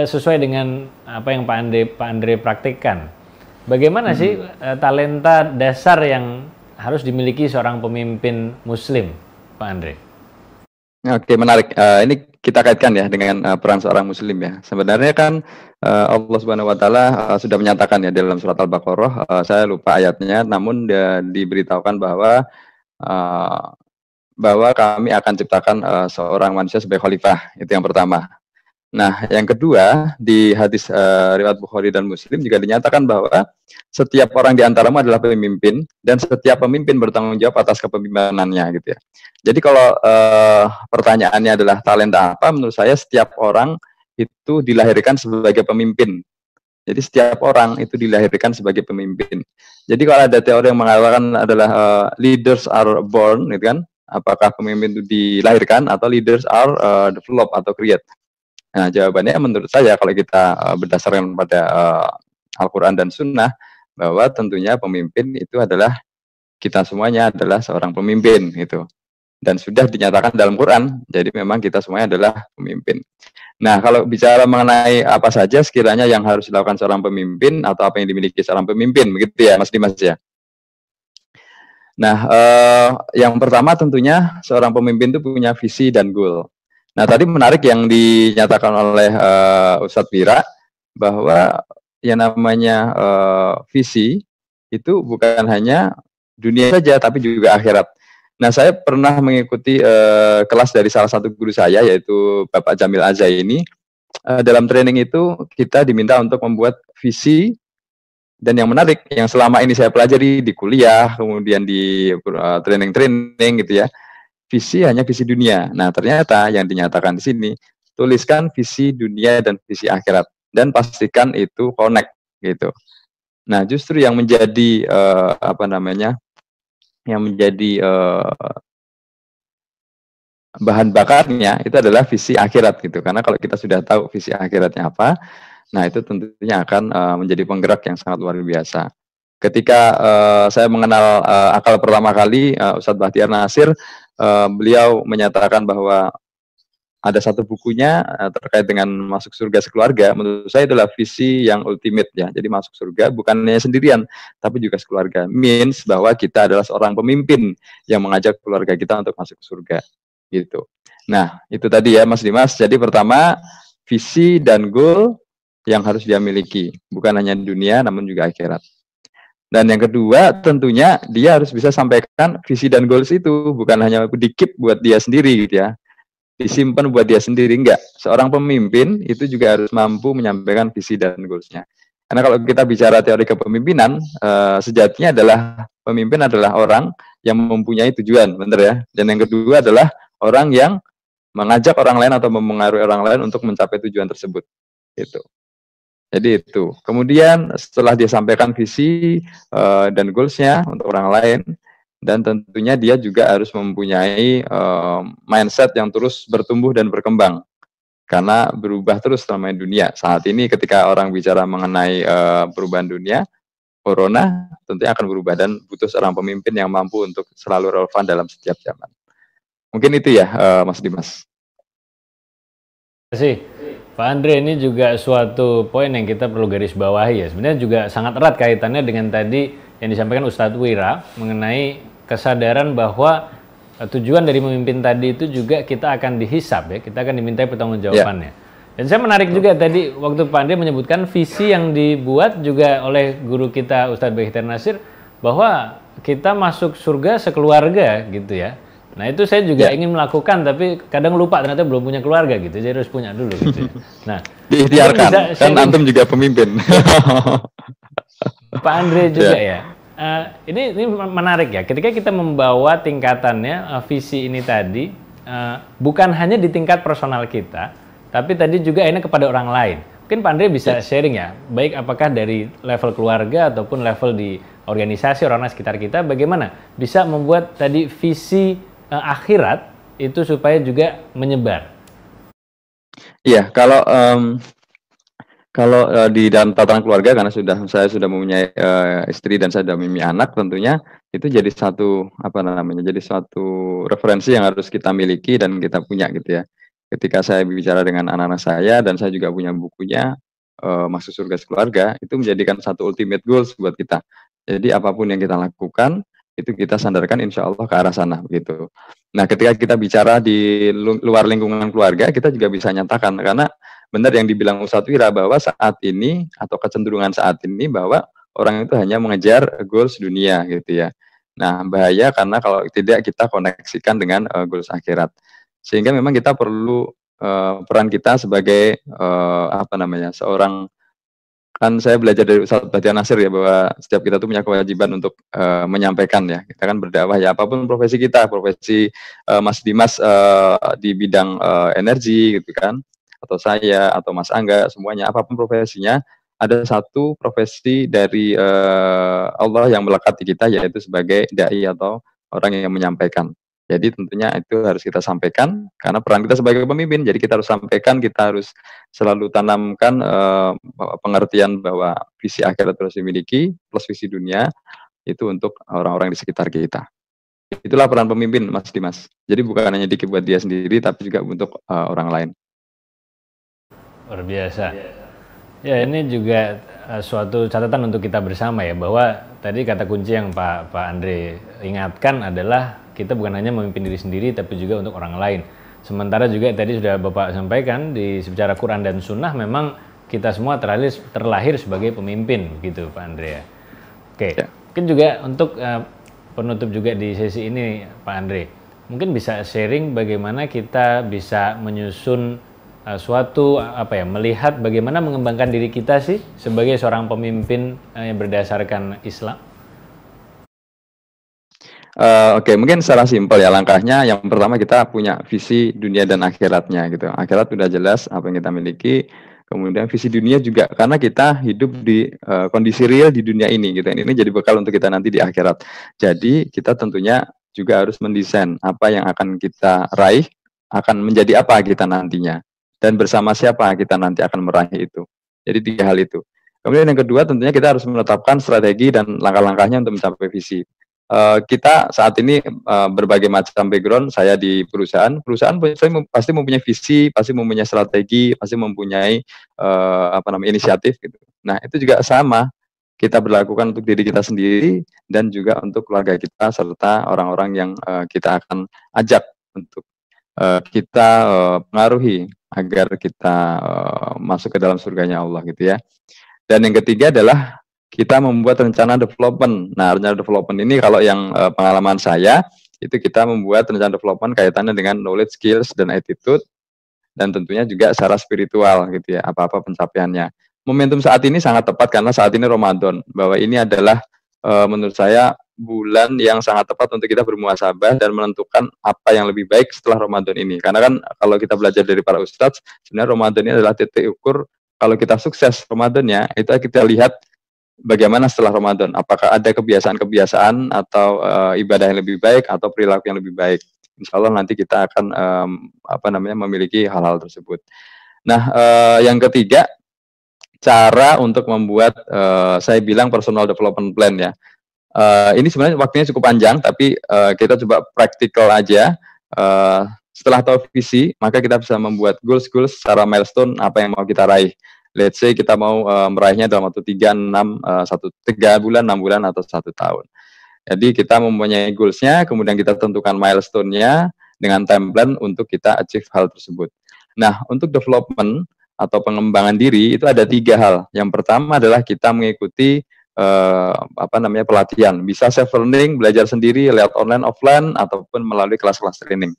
sesuai dengan apa yang Pak Andre praktikkan. Bagaimana sih talenta dasar yang harus dimiliki seorang pemimpin Muslim, Pak Andre? Oke, menarik. Ini kita kaitkan ya dengan peran seorang Muslim ya. Sebenarnya kan Allah Subhanahu Wa Taala sudah menyatakan ya dalam surat Al-Baqarah, saya lupa ayatnya, namun diberitahukan bahwa kami akan ciptakan seorang manusia sebagai khalifah. Itu yang pertama. Nah, yang kedua di hadis riwayat Bukhari dan Muslim juga dinyatakan bahwa setiap orang di antaramu adalah pemimpin dan setiap pemimpin bertanggung jawab atas kepemimpinannya gitu ya. Jadi kalau pertanyaannya adalah talenta apa, menurut saya setiap orang itu dilahirkan sebagai pemimpin. Jadi setiap orang itu dilahirkan sebagai pemimpin. Jadi kalau ada teori yang mengatakan adalah leaders are born, gitu kan? Apakah pemimpin itu dilahirkan atau leaders are developed atau create? Nah, jawabannya menurut saya kalau kita berdasarkan pada Al-Quran dan Sunnah, bahwa tentunya pemimpin itu adalah kita semuanya adalah seorang pemimpin gitu. Dan sudah dinyatakan dalam Quran, jadi memang kita semuanya adalah pemimpin. Nah, kalau bicara mengenai apa saja sekiranya yang harus dilakukan seorang pemimpin atau apa yang dimiliki seorang pemimpin, begitu ya Mas Dimas ya. Nah, yang pertama tentunya seorang pemimpin itu punya visi dan goal. Nah, tadi menarik yang dinyatakan oleh Ustadz Wira, bahwa yang namanya visi itu bukan hanya dunia saja, tapi juga akhirat. Nah, saya pernah mengikuti kelas dari salah satu guru saya, yaitu Bapak Jamil Azaini. Dalam training itu kita diminta untuk membuat visi, dan yang menarik, yang selama ini saya pelajari di kuliah, kemudian di training-training gitu ya, visi hanya visi dunia. Nah, ternyata yang dinyatakan di sini, tuliskan visi dunia dan visi akhirat, dan pastikan itu connect gitu. Nah, justru yang menjadi bahan bakarnya itu adalah visi akhirat gitu. Karena kalau kita sudah tahu visi akhiratnya apa, nah itu tentunya akan menjadi penggerak yang sangat luar biasa. Ketika saya mengenal akal pertama kali Ustadz Bahtiar Nasir, beliau menyatakan bahwa ada satu bukunya terkait dengan masuk surga sekeluarga. Menurut saya itulah visi yang ultimate ya. Jadi masuk surga bukan hanya sendirian, tapi juga sekeluarga. Means bahwa kita adalah seorang pemimpin yang mengajak keluarga kita untuk masuk surga. Gitu. Nah, itu tadi ya Mas Dimas. Jadi pertama, visi dan goal yang harus dia miliki. Bukan hanya dunia, namun juga akhirat. Dan yang kedua, tentunya dia harus bisa sampaikan visi dan goals itu. Bukan hanya di-keep buat dia sendiri gitu ya. Disimpan buat dia sendiri, enggak. Seorang pemimpin itu juga harus mampu menyampaikan visi dan goals-nya. Karena kalau kita bicara teori kepemimpinan, sejatinya adalah pemimpin adalah orang yang mempunyai tujuan, benar ya. Dan yang kedua adalah orang yang mengajak orang lain atau mempengaruhi orang lain untuk mencapai tujuan tersebut. Gitu. Jadi itu. Kemudian setelah dia sampaikan visi dan goals-nya untuk orang lain, dan tentunya dia juga harus mempunyai mindset yang terus bertumbuh dan berkembang. Karena berubah terus namanya dunia. Saat ini ketika orang bicara mengenai perubahan dunia, corona tentunya akan berubah dan butuh seorang pemimpin yang mampu untuk selalu relevan dalam setiap zaman. Mungkin itu ya, Mas Dimas. Terima kasih. Pak Andre, ini juga suatu poin yang kita perlu garis bawahi ya. Sebenarnya juga sangat erat kaitannya dengan tadi yang disampaikan Ustadz Wira mengenai kesadaran bahwa tujuan dari memimpin tadi itu juga kita akan dihisap ya, kita akan dimintai pertanggungjawabannya. Dan saya menarik juga tadi waktu Pak Andre menyebutkan visi yang dibuat juga oleh guru kita Ustadz Bakhtiar Nasir bahwa kita masuk surga sekeluarga gitu ya. Nah itu saya juga ingin melakukan, tapi kadang lupa ternyata belum punya keluarga gitu, jadi harus punya dulu gitu ya. Nah, diikhtiarkan, kan antum juga pemimpin. Pak Andre juga ya. Ini menarik ya, ketika kita membawa tingkatannya, visi ini tadi, bukan hanya di tingkat personal kita, tapi tadi juga ini kepada orang lain. Mungkin Pak Andre bisa sharing ya, baik apakah dari level keluarga ataupun level di organisasi orang-orang sekitar kita, bagaimana bisa membuat tadi visi akhirat itu supaya juga menyebar. Iya, kalau di dalam tatanan keluarga, karena saya sudah mempunyai istri dan saya sudah mempunyai anak, tentunya itu jadi satu jadi suatu referensi yang harus kita miliki dan kita punya gitu ya. Ketika saya bicara dengan anak-anak saya dan saya juga punya bukunya Masuk Surga Sekeluarga, itu menjadikan satu ultimate goals buat kita. Jadi apapun yang kita lakukan itu kita sandarkan insya Allah ke arah sana begitu. Nah ketika kita bicara di luar lingkungan keluarga, kita juga bisa nyatakan, karena benar yang dibilang Ustadz Wira bahwa saat ini atau kecenderungan saat ini bahwa orang itu hanya mengejar goals dunia gitu ya. Nah bahaya karena kalau tidak kita koneksikan dengan goals akhirat. Sehingga memang kita perlu peran kita sebagai seorang, kan saya belajar dari Ustadz Bakhtiar Nasir ya, bahwa setiap kita tuh punya kewajiban untuk menyampaikan ya. Kita kan berdakwah ya, apapun profesi kita, profesi Mas Dimas di bidang energi gitu kan, atau saya atau Mas Angga, semuanya apapun profesinya, ada satu profesi dari Allah yang melekat di kita, yaitu sebagai dai atau orang yang menyampaikan. Jadi tentunya itu harus kita sampaikan karena peran kita sebagai pemimpin. Jadi kita harus sampaikan, kita harus selalu tanamkan pengertian bahwa visi akhirat harus dimiliki plus visi dunia itu untuk orang-orang di sekitar kita. Itulah peran pemimpin, Mas Dimas. Jadi bukan hanya dikit buat dia sendiri, tapi juga untuk orang lain. Luar biasa. Ya ini juga suatu catatan untuk kita bersama ya, bahwa tadi kata kunci yang Pak Andre ingatkan adalah kita bukan hanya memimpin diri sendiri, tapi juga untuk orang lain. Sementara juga tadi sudah Bapak sampaikan di secara Quran dan Sunnah, memang kita semua terlahir sebagai pemimpin, gitu Pak Andre. Oke, mungkin juga untuk penutup juga di sesi ini Pak Andre, mungkin bisa sharing bagaimana kita bisa menyusun suatu melihat bagaimana mengembangkan diri kita sih sebagai seorang pemimpin yang berdasarkan Islam. Oke, mungkin secara simpel ya langkahnya. Yang pertama kita punya visi dunia dan akhiratnya gitu. Akhirat sudah jelas apa yang kita miliki. Kemudian visi dunia juga karena kita hidup di kondisi real di dunia ini gitu. Ini jadi bekal untuk kita nanti di akhirat. Jadi kita tentunya juga harus mendesain apa yang akan kita raih, akan menjadi apa kita nantinya, dan bersama siapa kita nanti akan meraih itu. Jadi 3 hal itu. Kemudian yang kedua tentunya kita harus menetapkan strategi dan langkah-langkahnya untuk mencapai visi. Kita saat ini berbagai macam background, saya di perusahaan saya pasti mempunyai visi, pasti mempunyai strategi, pasti mempunyai inisiatif gitu. Nah itu juga sama kita berlakukan untuk diri kita sendiri dan juga untuk keluarga kita serta orang-orang yang kita akan ajak untuk kita pengaruhi agar kita masuk ke dalam surganya Allah gitu ya. Dan yang ketiga adalah kita membuat rencana development. Nah, rencana development ini kalau yang pengalaman saya, itu kita membuat rencana development kaitannya dengan knowledge, skills, dan attitude, dan tentunya juga secara spiritual gitu ya, apa-apa pencapaiannya. Momentum saat ini sangat tepat karena saat ini Ramadan, bahwa ini adalah menurut saya bulan yang sangat tepat untuk kita bermuhasabah dan menentukan apa yang lebih baik setelah Ramadan ini. Karena kan kalau kita belajar dari para ustadz, sebenarnya Ramadan ini adalah titik ukur kalau kita sukses Ramadannya, itu kita lihat bagaimana setelah Ramadan. Apakah ada kebiasaan-kebiasaan atau ibadah yang lebih baik atau perilaku yang lebih baik. Insya Allah nanti kita akan memiliki hal-hal tersebut. Nah, yang ketiga, cara untuk membuat saya bilang personal development plan ya. Ini sebenarnya waktunya cukup panjang, tapi kita coba praktikal aja. Setelah tahu visi, maka kita bisa membuat goals secara milestone apa yang mau kita raih. Let's say kita mau meraihnya dalam waktu 3 bulan, 6 bulan, atau 1 tahun. Jadi kita mempunyai goals-nya, kemudian kita tentukan milestone-nya dengan timeline untuk kita achieve hal tersebut. Nah, untuk development atau pengembangan diri itu ada 3 hal. Yang pertama adalah kita mengikuti pelatihan. Bisa self learning, belajar sendiri lewat online, offline, ataupun melalui kelas-kelas training.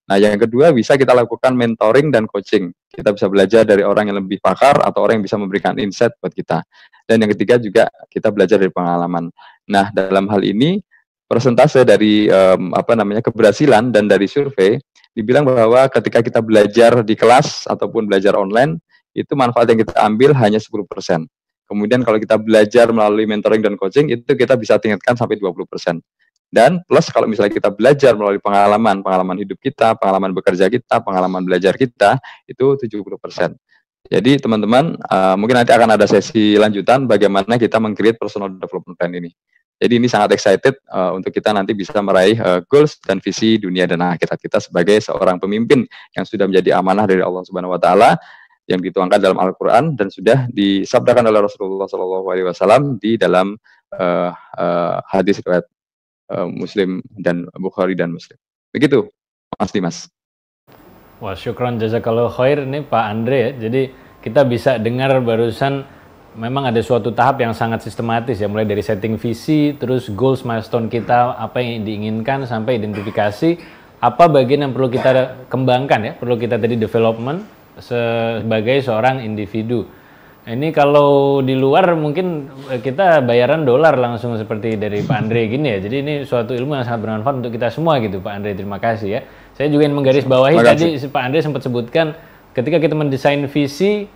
Nah, yang kedua bisa kita lakukan mentoring dan coaching. Kita bisa belajar dari orang yang lebih pakar atau orang yang bisa memberikan insight buat kita. Dan yang ketiga juga kita belajar dari pengalaman. Nah, dalam hal ini persentase dari keberhasilan dan dari survei dibilang bahwa ketika kita belajar di kelas ataupun belajar online, itu manfaat yang kita ambil hanya 10%. Kemudian kalau kita belajar melalui mentoring dan coaching, itu kita bisa tingkatkan sampai 20%. Dan plus kalau misalnya kita belajar melalui pengalaman hidup kita, pengalaman bekerja kita, pengalaman belajar kita, itu 70%. Jadi teman-teman, mungkin nanti akan ada sesi lanjutan bagaimana kita meng-create personal development plan ini. Jadi ini sangat excited untuk kita nanti bisa meraih goals dan visi dunia dan akhirat kita sebagai seorang pemimpin yang sudah menjadi amanah dari Allah Subhanahu wa taala yang dituangkan dalam Al-Qur'an dan sudah disabdakan oleh Rasulullah SAW di dalam hadis riwayat Muslim dan Bukhari dan Muslim. Begitu, Mas Dimas. Wah, syukron jazakallahu khair nih Pak Andre ya. Jadi kita bisa dengar barusan memang ada suatu tahap yang sangat sistematis ya, mulai dari setting visi, terus goals, milestone kita, apa yang diinginkan, sampai identifikasi apa bagian yang perlu kita kembangkan ya, perlu kita tadi development sebagai seorang individu. Ini kalau di luar mungkin kita bayaran dolar langsung seperti dari Pak Andre gini ya. Jadi ini suatu ilmu yang sangat bermanfaat untuk kita semua gitu Pak Andre. Terima kasih ya. Saya juga ingin menggarisbawahi tadi Pak Andre sempat sebutkan ketika kita mendesain visi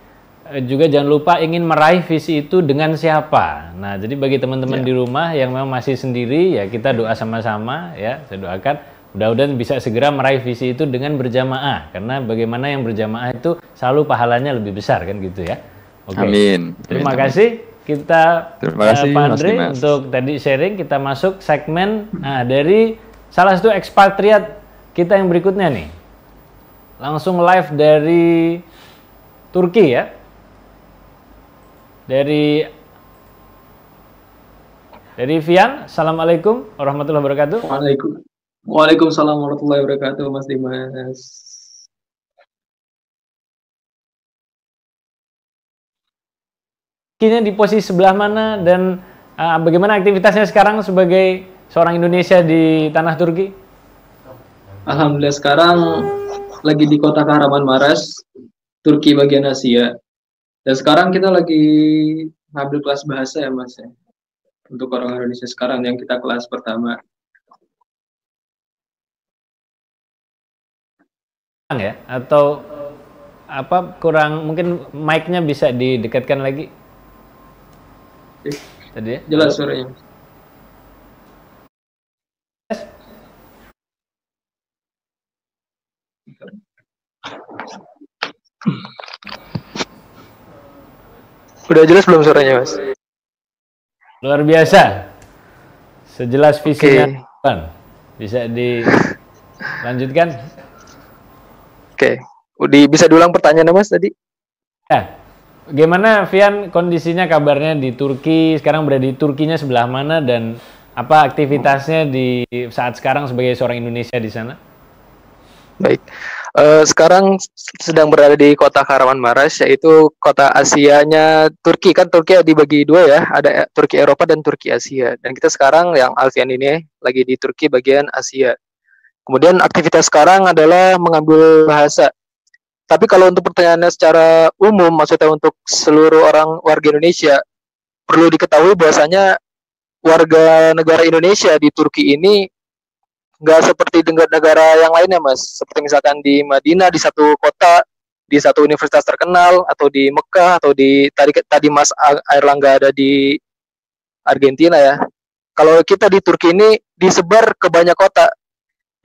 juga jangan lupa ingin meraih visi itu dengan siapa. Nah, jadi bagi teman-teman di rumah yang memang masih sendiri ya, kita doa sama-sama ya. Saya doakan mudah-mudahan bisa segera meraih visi itu dengan berjamaah, karena bagaimana yang berjamaah itu selalu pahalanya lebih besar kan gitu ya. Oke. Amin. Terima kasih Terima kasih Pak Andre untuk tadi sharing. Kita masuk segmen dari salah satu ekspatriat kita yang berikutnya nih. Langsung live dari Turki ya. Dari Vian. Assalamualaikum warahmatullahi wabarakatuh. Waalaikumsalam warahmatullahi wabarakatuh, Mas Dimas. Kini di posisi sebelah mana dan bagaimana aktivitasnya sekarang sebagai seorang Indonesia di tanah Turki? Alhamdulillah sekarang lagi di kota Kahramanmaraş, Turki bagian Asia. Dan sekarang kita lagi ngambil kelas bahasa ya Mas ya. Untuk orang Indonesia sekarang yang kita kelas pertama. Ya, atau apa kurang, mungkin mic-nya bisa didekatkan lagi? Tadi ya? Jelas suaranya. Udah jelas belum suaranya, Mas? Luar biasa. Sejelas visinya. Okay. Bisa dilanjutkan? Oke. Udah bisa diulang pertanyaannya, Mas, tadi? Ya. Bagaimana Vian kondisinya, kabarnya di Turki? Sekarang berada di Turkinya sebelah mana dan apa aktivitasnya di saat sekarang sebagai seorang Indonesia di sana? Baik. Sekarang sedang berada di kota Kahramanmaraş, yaitu kota Asianya Turki. Kan Turki dibagi dua ya, ada Turki Eropa dan Turki Asia. Dan kita sekarang yang Alfian ini lagi di Turki bagian Asia. Kemudian aktivitas sekarang adalah mengambil bahasa. Tapi kalau untuk pertanyaannya secara umum, maksudnya untuk seluruh orang warga Indonesia, perlu diketahui bahwasanya warga negara Indonesia di Turki ini nggak seperti negara yang lainnya, Mas. Seperti misalkan di Madinah, di satu kota, di satu universitas terkenal, atau di Mekah, atau di tadi Mas Airlangga ada di Argentina ya. Kalau kita di Turki ini disebar ke banyak kota.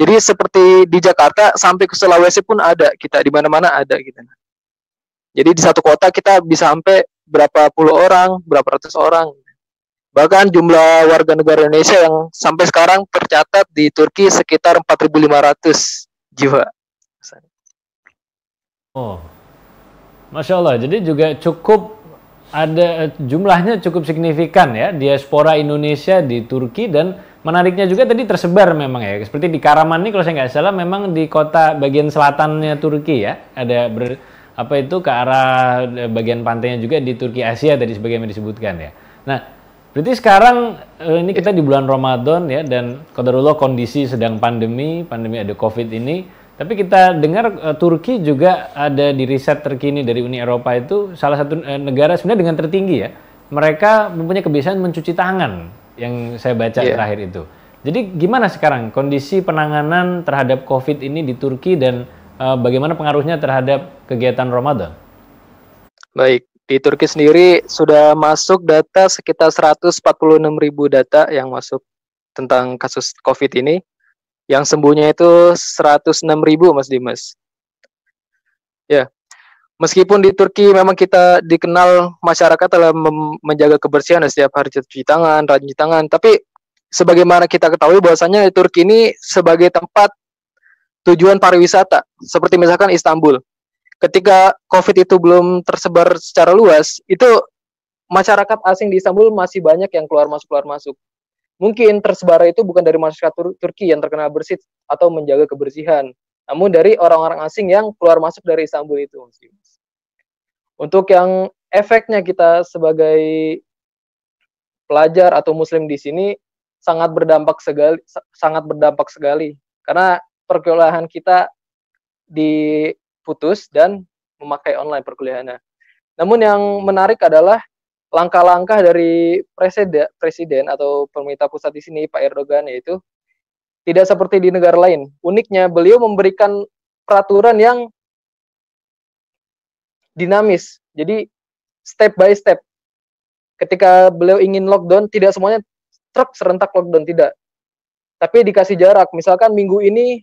Jadi seperti di Jakarta sampai ke Sulawesi pun ada, kita di mana-mana ada gitu. Jadi di satu kota kita bisa sampai berapa puluh orang, berapa ratus orang. Bahkan jumlah warga negara Indonesia yang sampai sekarang tercatat di Turki sekitar 4.500 jiwa. Oh, Masya Allah. Jadi juga cukup ada jumlahnya cukup signifikan ya, diaspora Indonesia di Turki, dan menariknya juga tadi tersebar memang ya. Seperti di Karaman ini kalau saya nggak salah memang di kota bagian selatannya Turki ya. Ada apa itu ke arah bagian pantainya juga di Turki Asia tadi sebagaimana disebutkan ya. Nah, berarti sekarang ini kita di bulan Ramadan ya, dan qadarullah kondisi sedang pandemi ada Covid ini. Tapi kita dengar Turki juga ada di riset terkini dari Uni Eropa itu salah satu negara sebenarnya dengan tertinggi ya. Mereka mempunyai kebiasaan mencuci tangan yang saya baca terakhir itu. Jadi gimana sekarang kondisi penanganan terhadap Covid ini di Turki dan bagaimana pengaruhnya terhadap kegiatan Ramadan? Baik. Di Turki sendiri sudah masuk data sekitar 146.000 data yang masuk tentang kasus COVID ini. Yang sembuhnya itu 106.000, Mas Dimas. Ya, meskipun di Turki memang kita dikenal masyarakat telah menjaga kebersihan setiap hari, cuci tangan, rajin cuci tangan. Tapi sebagaimana kita ketahui bahwasanya Turki ini sebagai tempat tujuan pariwisata, seperti misalkan Istanbul. Ketika COVID itu belum tersebar secara luas, itu masyarakat asing di Istanbul masih banyak yang keluar masuk. Mungkin tersebar itu bukan dari masyarakat Turki yang terkenal bersih atau menjaga kebersihan, namun dari orang-orang asing yang keluar masuk dari Istanbul itu. Untuk yang efeknya kita sebagai pelajar atau muslim di sini sangat berdampak sekali karena perkuliahan kita diputus dan memakai online perkuliahannya. Namun yang menarik adalah langkah-langkah dari presiden atau pemerintah pusat di sini, Pak Erdogan, yaitu tidak seperti di negara lain. Uniknya, beliau memberikan peraturan yang dinamis. Jadi, step by step. Ketika beliau ingin lockdown, tidak semuanya serentak lockdown, tidak. Tapi dikasih jarak. Misalkan minggu ini,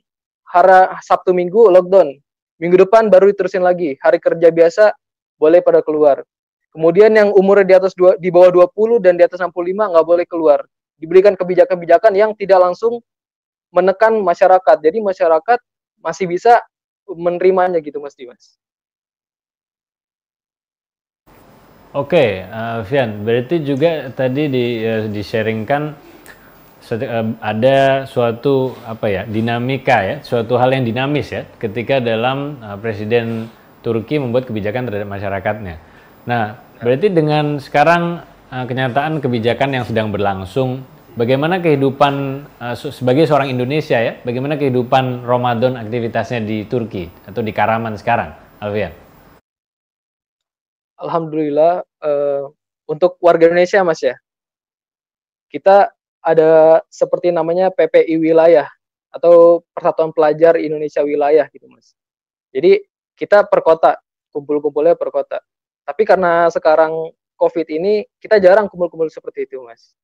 Sabtu Minggu lockdown. Minggu depan baru diterusin lagi. Hari kerja biasa, boleh pada keluar. Kemudian yang umurnya di bawah 20 dan di atas 65 nggak boleh keluar. Diberikan kebijakan-kebijakan yang tidak langsung menekan masyarakat. Jadi masyarakat masih bisa menerimanya gitu, Mas Dimas. Oke, Fian, berarti juga tadi di-sharingkan ada suatu dinamika ya, suatu hal yang dinamis ya, ketika dalam Presiden Turki membuat kebijakan terhadap masyarakatnya. Nah, berarti dengan sekarang kenyataan kebijakan yang sedang berlangsung, bagaimana kehidupan sebagai seorang Indonesia ya, bagaimana kehidupan Ramadan aktivitasnya di Turki atau di Karaman sekarang, Alfian? Alhamdulillah, untuk warga Indonesia, Mas ya, kita ada seperti namanya PPI wilayah atau Persatuan Pelajar Indonesia Wilayah gitu, Mas. Jadi kita per kota, kumpul-kumpulnya per kota. Tapi karena sekarang COVID ini, kita jarang kumpul-kumpul seperti itu, Mas.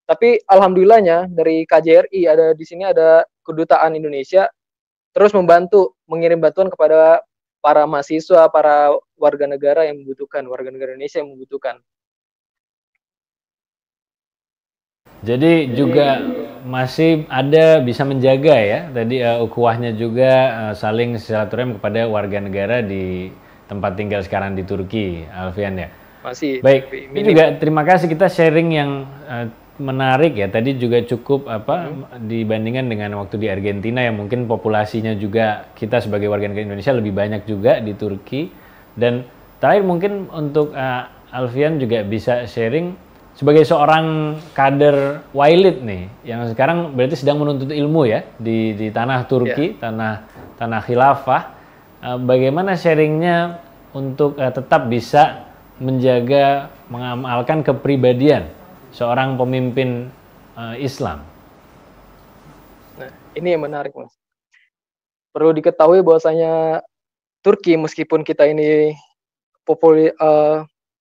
Tapi alhamdulillahnya dari KJRI di sini ada Kedutaan Indonesia terus membantu mengirim bantuan kepada para mahasiswa, para warga negara Indonesia yang membutuhkan. Jadi juga masih ada bisa menjaga ya, tadi ukhuwahnya juga saling silaturahim kepada warga negara di tempat tinggal sekarang di Turki, Alfian ya. Masih. Baik, ini juga terima kasih kita sharing yang menarik ya. Tadi juga cukup dibandingkan dengan waktu di Argentina yang mungkin populasinya juga kita sebagai warga negara Indonesia lebih banyak juga di Turki. Dan terakhir mungkin untuk Alfian juga bisa sharing sebagai seorang kader Wailid nih yang sekarang berarti sedang menuntut ilmu ya di tanah Turki, tanah khilafah. Bagaimana sharingnya untuk tetap bisa menjaga mengamalkan kepribadian seorang pemimpin Islam? Nah, ini yang menarik, Mas. Perlu diketahui bahwasanya Turki, meskipun kita ini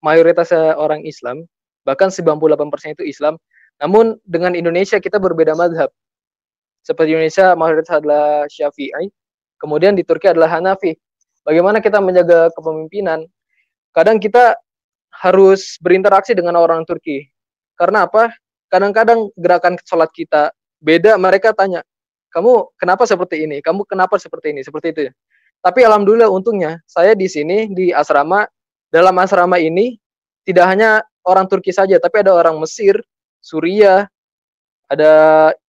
mayoritasnya orang Islam, bahkan 98% itu Islam, namun dengan Indonesia kita berbeda mazhab. Seperti Indonesia mayoritas adalah Syafi'i, kemudian di Turki adalah Hanafi. Bagaimana kita menjaga kepemimpinan? Kadang kita harus berinteraksi dengan orang Turki. Karena apa? Kadang-kadang gerakan sholat kita beda, mereka tanya, kamu kenapa seperti ini? Kamu kenapa seperti ini? Seperti itu ya. Tapi alhamdulillah untungnya, saya di sini, di asrama, dalam asrama ini, tidak hanya orang Turki saja, tapi ada orang Mesir, Suriah, ada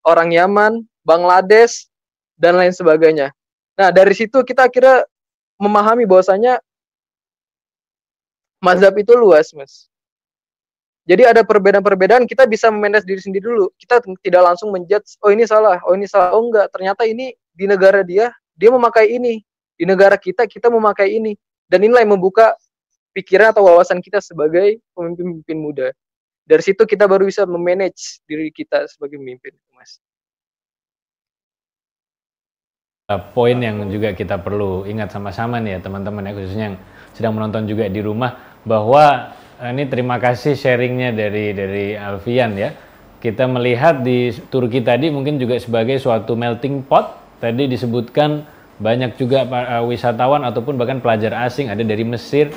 orang Yaman, Bangladesh, dan lain sebagainya. Nah, dari situ kita akhirnya memahami bahwasanya mazhab itu luas, Mas. Jadi ada perbedaan-perbedaan, kita bisa memanage diri sendiri dulu. Kita tidak langsung menjudge, oh ini salah, oh ini salah, oh enggak. Ternyata ini di negara dia memakai ini. Di negara kita memakai ini. Dan inilah yang membuka pikiran atau wawasan kita sebagai pemimpin-pemimpin muda. Dari situ kita baru bisa memanage diri kita sebagai pemimpin, Mas. Poin yang juga kita perlu ingat sama-sama nih ya teman-teman ya, khususnya yang sedang menonton juga di rumah, bahwa ini terima kasih sharingnya dari Alfian ya. Kita melihat di Turki tadi mungkin juga sebagai suatu melting pot. Tadi disebutkan banyak juga wisatawan ataupun bahkan pelajar asing, ada dari Mesir,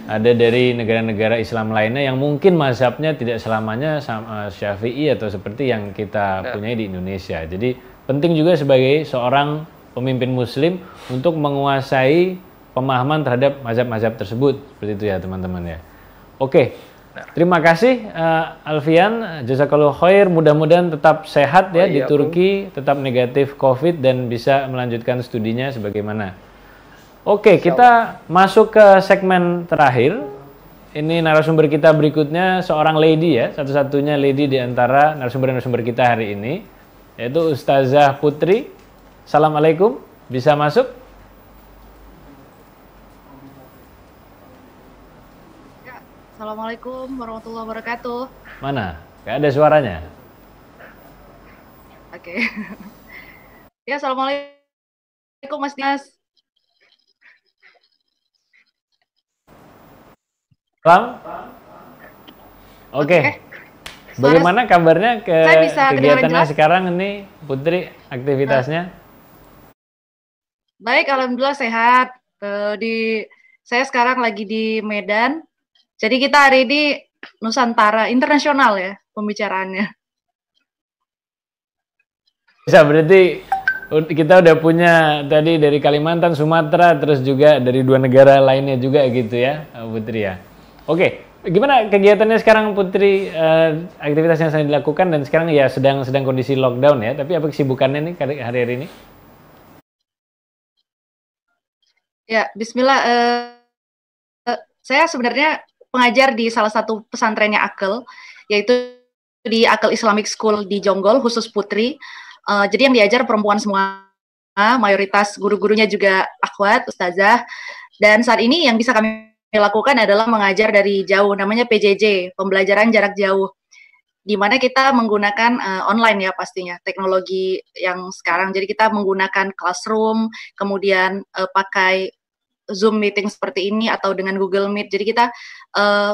ada dari negara-negara Islam lainnya yang mungkin mazhabnya tidak selamanya sama Syafi'i atau seperti yang kita punyai di Indonesia. Jadi penting juga sebagai seorang pemimpin Muslim untuk menguasai pemahaman terhadap mazhab-mazhab tersebut, seperti itu ya teman-teman ya. Oke, terima kasih Alfian, jazakallahu khair, mudah-mudahan tetap sehat ya di Turki, tetap negatif COVID dan bisa melanjutkan studinya sebagaimana. Oke, kita masuk ke segmen terakhir. Ini narasumber kita berikutnya seorang lady ya, satu-satunya lady di antara narasumber-narasumber kita hari ini, yaitu Ustazah Putri. Assalamualaikum, bisa masuk? Assalamualaikum warahmatullahi wabarakatuh. Mana? Gak ada suaranya. Oke. Ya, assalamualaikum Mas Dias. Salam. Oke. Bagaimana kabarnya kegiatannya sekarang ini, Putri, aktivitasnya? Baik, alhamdulillah sehat. Saya sekarang lagi di Medan. Jadi kita hari ini Nusantara internasional ya pembicaraannya. Bisa, berarti kita udah punya tadi dari Kalimantan, Sumatera, terus juga dari 2 negara lainnya juga gitu ya, Putri ya. Oke, gimana kegiatannya sekarang Putri, aktivitas yang sedang dilakukan dan sekarang ya sedang kondisi lockdown ya, tapi apa kesibukannya nih hari-hari ini? Ya, bismillah. Saya sebenarnya pengajar di salah satu pesantrennya Akel, yaitu di Akel Islamic School di Jonggol, khusus Putri. Jadi yang diajar perempuan semua, mayoritas guru-gurunya juga akhwat, ustazah. Dan saat ini yang bisa kami lakukan adalah mengajar dari jauh, namanya PJJ, pembelajaran jarak jauh, di mana kita menggunakan online ya pastinya, teknologi yang sekarang. Jadi kita menggunakan Classroom, kemudian pakai Zoom meeting seperti ini atau dengan Google Meet. Jadi kita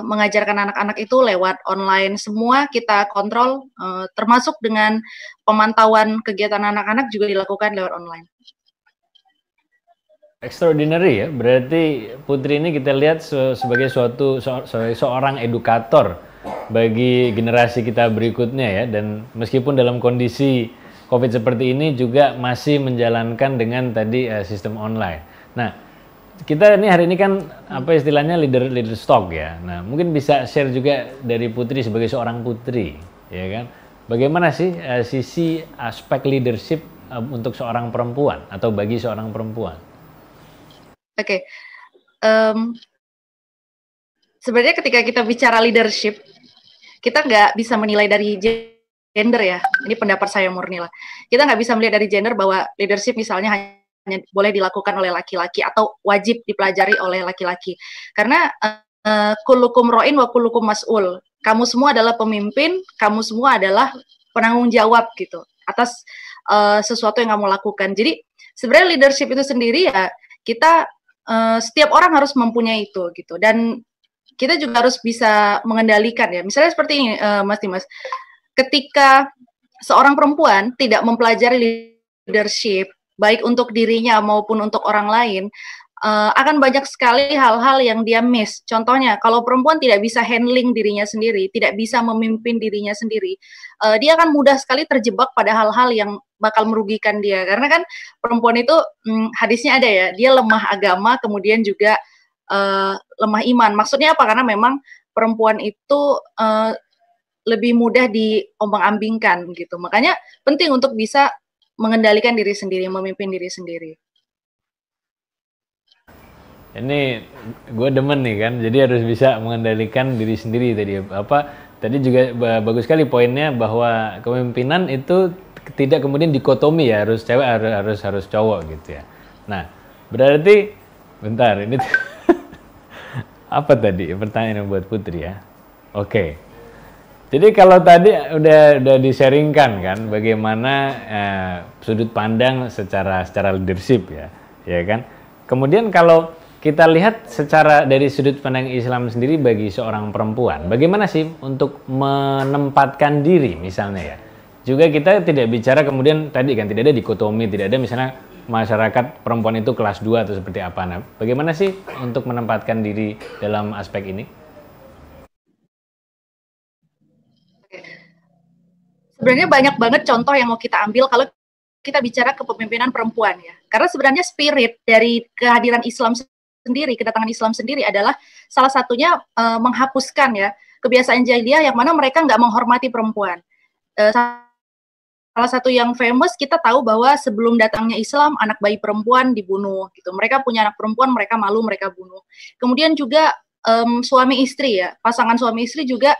mengajarkan anak-anak itu lewat online. Semua kita kontrol, termasuk dengan pemantauan kegiatan anak-anak juga dilakukan lewat online. Extraordinary ya, berarti Putri ini kita lihat sebagai seorang edukator bagi generasi kita berikutnya ya, dan meskipun dalam kondisi COVID seperti ini juga masih menjalankan dengan tadi sistem online. Nah, kita ini hari ini kan apa istilahnya leader stock ya. Nah, mungkin bisa share juga dari Putri sebagai seorang putri, ya kan? Bagaimana sih sisi aspek leadership untuk seorang perempuan atau bagi seorang perempuan? Oke. Sebenarnya ketika kita bicara leadership, kita nggak bisa menilai dari gender ya. Ini pendapat saya murni lah. Kita nggak bisa melihat dari gender bahwa leadership misalnya hanya boleh dilakukan oleh laki-laki atau wajib dipelajari oleh laki-laki. Karena kullukum ro'in wa kullukum mas'ul. Kamu semua adalah pemimpin, kamu semua adalah penanggung jawab gitu atas sesuatu yang kamu lakukan. Jadi sebenarnya leadership itu sendiri ya kita setiap orang harus mempunyai itu gitu, dan kita juga harus bisa mengendalikan ya. Misalnya seperti ini Mas Dimas, ketika seorang perempuan tidak mempelajari leadership baik untuk dirinya maupun untuk orang lain, akan banyak sekali hal-hal yang dia miss. Contohnya, kalau perempuan tidak bisa handling dirinya sendiri, tidak bisa memimpin dirinya sendiri, dia akan mudah sekali terjebak pada hal-hal yang bakal merugikan dia. Karena kan perempuan itu, hadisnya ada ya, dia lemah agama, kemudian juga lemah iman. Maksudnya apa? Karena memang perempuan itu lebih mudah diombang-ambingkan gitu. Makanya penting untuk bisa mengendalikan diri sendiri, memimpin diri sendiri. Ini gue demen nih kan, jadi harus bisa mengendalikan diri sendiri tadi. Tadi juga bagus sekali poinnya bahwa kepemimpinan itu tidak kemudian dikotomi ya, harus cewek harus cowok gitu ya. Nah, berarti bentar ini apa tadi pertanyaan buat Putri ya? Oke. Jadi kalau tadi udah di-sharingkan kan bagaimana sudut pandang secara leadership ya kan. Kemudian kalau kita lihat secara dari sudut pandang Islam sendiri bagi seorang perempuan, bagaimana sih untuk menempatkan diri misalnya ya? Juga kita tidak bicara kemudian tadi kan tidak ada dikotomi, tidak ada misalnya masyarakat perempuan itu kelas 2 atau seperti apa. Nah, bagaimana sih untuk menempatkan diri dalam aspek ini? Sebenarnya banyak banget contoh yang mau kita ambil kalau kita bicara kepemimpinan perempuan ya. Karena sebenarnya spirit dari kehadiran Islam sendiri, kedatangan Islam sendiri adalah salah satunya menghapuskan ya kebiasaan jahiliyah yang mana mereka nggak menghormati perempuan. Salah satu yang famous kita tahu bahwa sebelum datangnya Islam anak bayi perempuan dibunuh gitu. Mereka punya anak perempuan, mereka malu, mereka bunuh. Kemudian juga suami istri ya, pasangan suami istri juga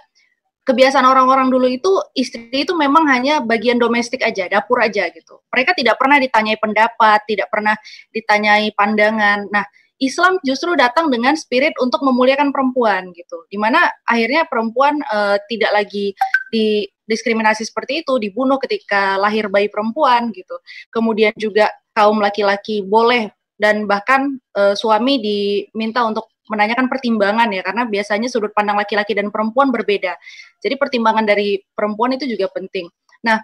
kebiasaan orang-orang dulu itu istri itu memang hanya bagian domestik aja, dapur aja gitu. Mereka tidak pernah ditanyai pendapat, tidak pernah ditanyai pandangan. Nah, Islam justru datang dengan spirit untuk memuliakan perempuan gitu, dimana akhirnya perempuan tidak lagi didiskriminasi seperti itu, dibunuh ketika lahir bayi perempuan gitu. Kemudian juga kaum laki-laki boleh dan bahkan suami diminta untuk menanyakan pertimbangan ya, karena biasanya sudut pandang laki-laki dan perempuan berbeda. Jadi pertimbangan dari perempuan itu juga penting. Nah,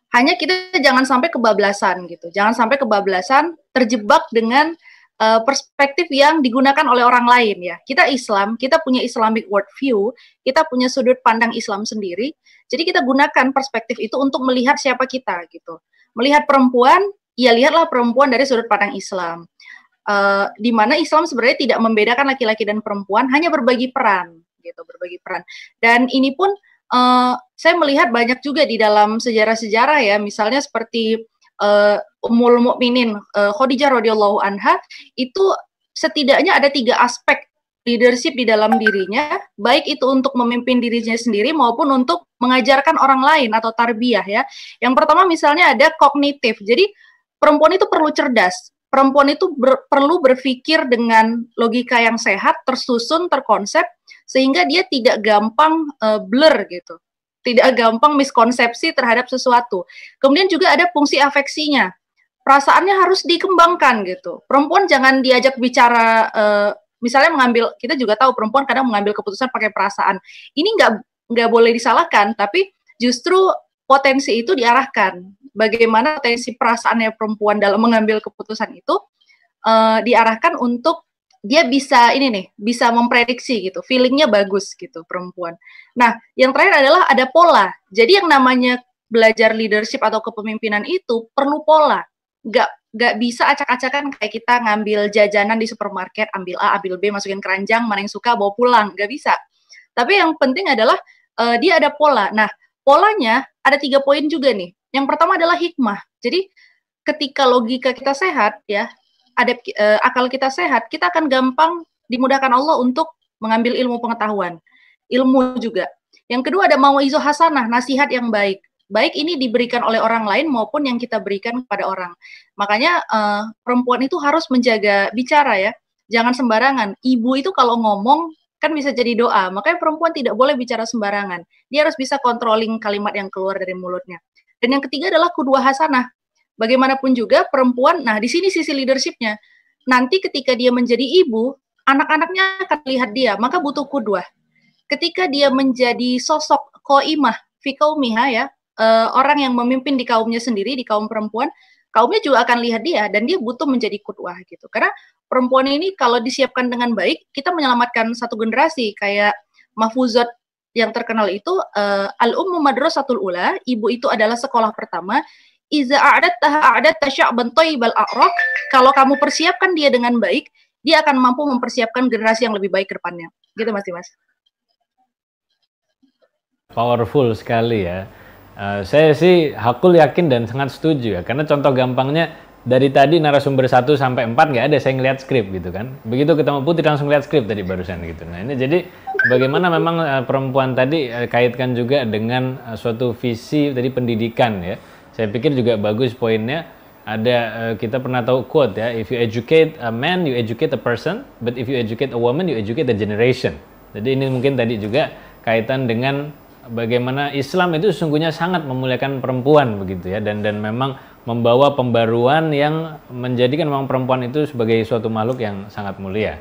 hanya kita jangan sampai kebablasan gitu, jangan sampai kebablasan terjebak dengan perspektif yang digunakan oleh orang lain ya. Kita Islam, kita punya Islamic worldview, kita punya sudut pandang Islam sendiri. Jadi kita gunakan perspektif itu untuk melihat siapa kita gitu. Melihat perempuan, ya lihatlah perempuan dari sudut pandang Islam. Di mana Islam sebenarnya tidak membedakan laki-laki dan perempuan, hanya berbagi peran gitu, berbagi peran. Dan ini pun saya melihat banyak juga di dalam sejarah-sejarah ya, misalnya seperti Ummul Mukminin Khadijah radhiyallahu anha itu setidaknya ada 3 aspek leadership di dalam dirinya, baik itu untuk memimpin dirinya sendiri maupun untuk mengajarkan orang lain atau tarbiyah ya. Yang pertama misalnya ada kognitif. Jadi perempuan itu perlu cerdas. Perempuan itu perlu berpikir dengan logika yang sehat, tersusun, terkonsep sehingga dia tidak gampang blur gitu. Tidak gampang miskonsepsi terhadap sesuatu. Kemudian juga ada fungsi afeksinya. Perasaannya harus dikembangkan gitu. Perempuan jangan diajak bicara, misalnya kita juga tahu perempuan kadang mengambil keputusan pakai perasaan. Ini nggak boleh disalahkan, tapi justru potensi itu diarahkan. Bagaimana potensi perasaannya perempuan dalam mengambil keputusan itu diarahkan untuk dia bisa bisa memprediksi gitu, feelingnya bagus gitu perempuan. Nah, yang terakhir adalah ada pola. Jadi yang namanya belajar leadership atau kepemimpinan itu perlu pola. Nggak bisa acak-acakan kayak kita ngambil jajanan di supermarket, ambil A, ambil B, masukin keranjang, mana yang suka bawa pulang, nggak bisa. Tapi yang penting adalah dia ada pola. Nah, polanya ada 3 poin juga nih. Yang pertama adalah hikmah. Jadi ketika logika kita sehat ya, ada akal kita sehat, kita akan gampang dimudahkan Allah untuk mengambil ilmu pengetahuan, ilmu juga. Yang kedua ada mauizah hasanah, nasihat yang baik. Baik ini diberikan oleh orang lain maupun yang kita berikan kepada orang. Makanya perempuan itu harus menjaga bicara ya. Jangan sembarangan. Ibu itu kalau ngomong kan bisa jadi doa. Makanya perempuan tidak boleh bicara sembarangan. Dia harus bisa controlling kalimat yang keluar dari mulutnya. Dan yang ketiga adalah qudwah hasanah. Bagaimanapun juga perempuan, nah di sini sisi leadershipnya. Nanti ketika dia menjadi ibu, anak-anaknya akan lihat dia, maka butuh qudwah. Ketika dia menjadi sosok qaimah fi qaumiha ya, orang yang memimpin di kaumnya sendiri, di kaum perempuan, kaumnya juga akan lihat dia dan dia butuh menjadi qudwah gitu. Karena perempuan ini kalau disiapkan dengan baik, kita menyelamatkan satu generasi. Kayak Mahfuzat yang terkenal itu, al-ummu madrasatul ula, ibu itu adalah sekolah pertama. Iza a'adattaha a'adatta sya'ban thayyibal a'raq, kalau kamu persiapkan dia dengan baik, dia akan mampu mempersiapkan generasi yang lebih baik ke depannya. Gitu Mas Dimas. Powerful sekali ya. Saya sih hakul yakin dan sangat setuju ya, karena contoh gampangnya dari tadi narasumber 1 sampai 4 nggak ada saya ngeliat skrip gitu kan. Begitu ketemu Putri langsung lihat skrip tadi barusan gitu. Nah ini jadi bagaimana memang perempuan tadi kaitkan juga dengan suatu visi tadi pendidikan ya. Saya pikir juga bagus poinnya. Ada kita pernah tahu quote ya, if you educate a man, you educate a person, but if you educate a woman, you educate a generation. Jadi ini mungkin tadi juga kaitan dengan bagaimana Islam itu sesungguhnya sangat memuliakan perempuan begitu ya, dan memang membawa pembaruan yang menjadikan memang perempuan itu sebagai suatu makhluk yang sangat mulia.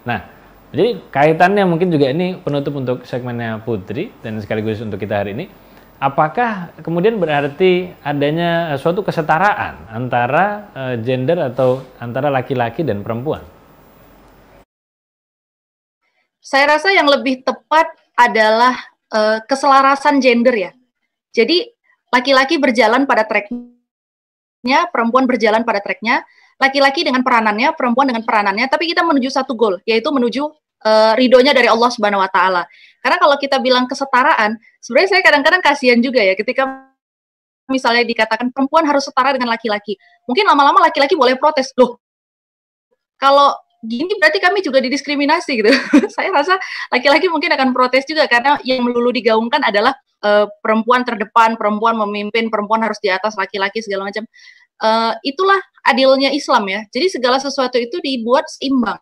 Nah, jadi kaitannya mungkin juga ini penutup untuk segmennya Putri dan sekaligus untuk kita hari ini. Apakah kemudian berarti adanya suatu kesetaraan antara gender atau antara laki-laki dan perempuan? Saya rasa yang lebih tepat adalah keselarasan gender ya. Jadi laki-laki berjalan pada tracknya, perempuan berjalan pada tracknya, laki-laki dengan peranannya, perempuan dengan peranannya, tapi kita menuju satu goal, yaitu menuju ridhonya dari Allah Subhanahu Wa Taala. Karena kalau kita bilang kesetaraan, sebenarnya saya kadang-kadang kasihan juga ya ketika misalnya dikatakan perempuan harus setara dengan laki-laki. Mungkin lama-lama laki-laki boleh protes, loh kalau gini berarti kami juga didiskriminasi gitu. Saya rasa laki-laki mungkin akan protes juga karena yang melulu digaungkan adalah perempuan terdepan, perempuan memimpin, perempuan harus di atas laki-laki segala macam. Itulah adilnya Islam ya. Jadi segala sesuatu itu dibuat seimbang.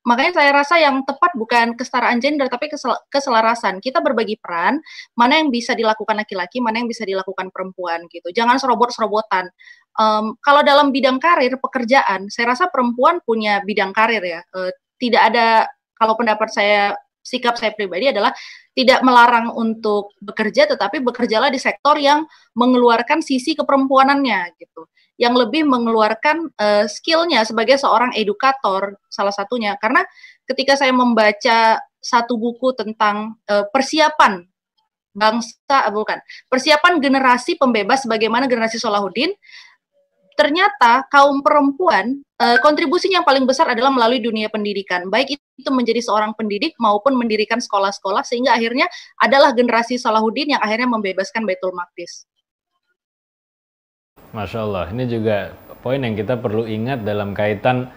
Makanya saya rasa yang tepat bukan kesetaraan gender tapi keselarasan. Kita berbagi peran, mana yang bisa dilakukan laki-laki, mana yang bisa dilakukan perempuan gitu. Jangan serobot-serobotan. Kalau dalam bidang karir pekerjaan, saya rasa perempuan punya bidang karir ya. Tidak ada, kalau pendapat saya, sikap saya pribadi adalah tidak melarang untuk bekerja, tetapi bekerjalah di sektor yang mengeluarkan sisi keperempuanannya gitu, yang lebih mengeluarkan skillnya sebagai seorang edukator salah satunya. Karena ketika saya membaca satu buku tentang persiapan bangsa, persiapan generasi pembebas bagaimana generasi Salahuddin, ternyata kaum perempuan kontribusinya yang paling besar adalah melalui dunia pendidikan, baik itu menjadi seorang pendidik maupun mendirikan sekolah-sekolah, sehingga akhirnya adalah generasi Salahuddin yang akhirnya membebaskan Baitul Maqdis. Masya Allah, ini juga poin yang kita perlu ingat dalam kaitan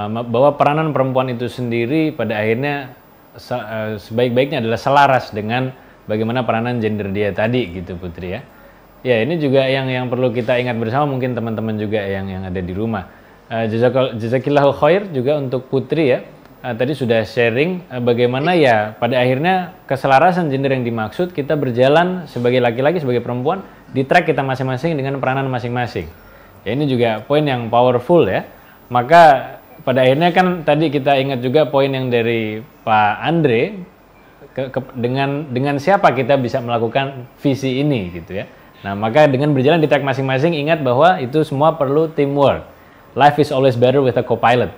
bahwa peranan perempuan itu sendiri pada akhirnya sebaik-baiknya adalah selaras dengan bagaimana peranan gender dia tadi gitu Putri ya. Ya ini juga yang perlu kita ingat bersama, mungkin teman-teman juga yang ada di rumah. Jazakillahu khair juga untuk Putri ya. Tadi sudah sharing bagaimana ya pada akhirnya keselarasan gender yang dimaksud, kita berjalan sebagai laki-laki, sebagai perempuan di track kita masing-masing dengan peranan masing-masing. Ya ini juga poin yang powerful ya. Maka pada akhirnya kan tadi kita ingat juga poin yang dari Pak Andre dengan siapa kita bisa melakukan visi ini gitu ya. Nah, maka dengan berjalan di track masing-masing, ingat bahwa itu semua perlu teamwork. Life is always better with a co-pilot.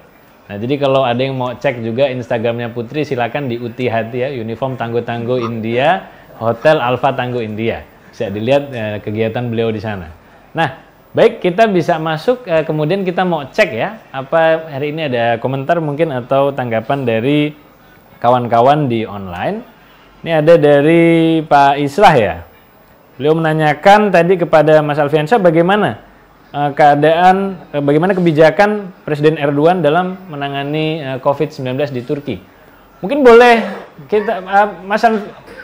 Nah, jadi kalau ada yang mau cek juga Instagramnya Putri, silakan di Uti Hati ya, Uniform Tangguh-Tangguh India, Hotel Alfa Tangguh India. Bisa dilihat kegiatan beliau di sana. Nah, baik, kita bisa masuk, kemudian kita mau cek ya, apa hari ini ada komentar mungkin atau tanggapan dari kawan-kawan di online. Ini ada dari Pak Islah ya. Beliau menanyakan tadi kepada Mas Alfiansyah bagaimana bagaimana kebijakan Presiden Erdogan dalam menangani COVID-19 di Turki. Mungkin boleh kita, Mas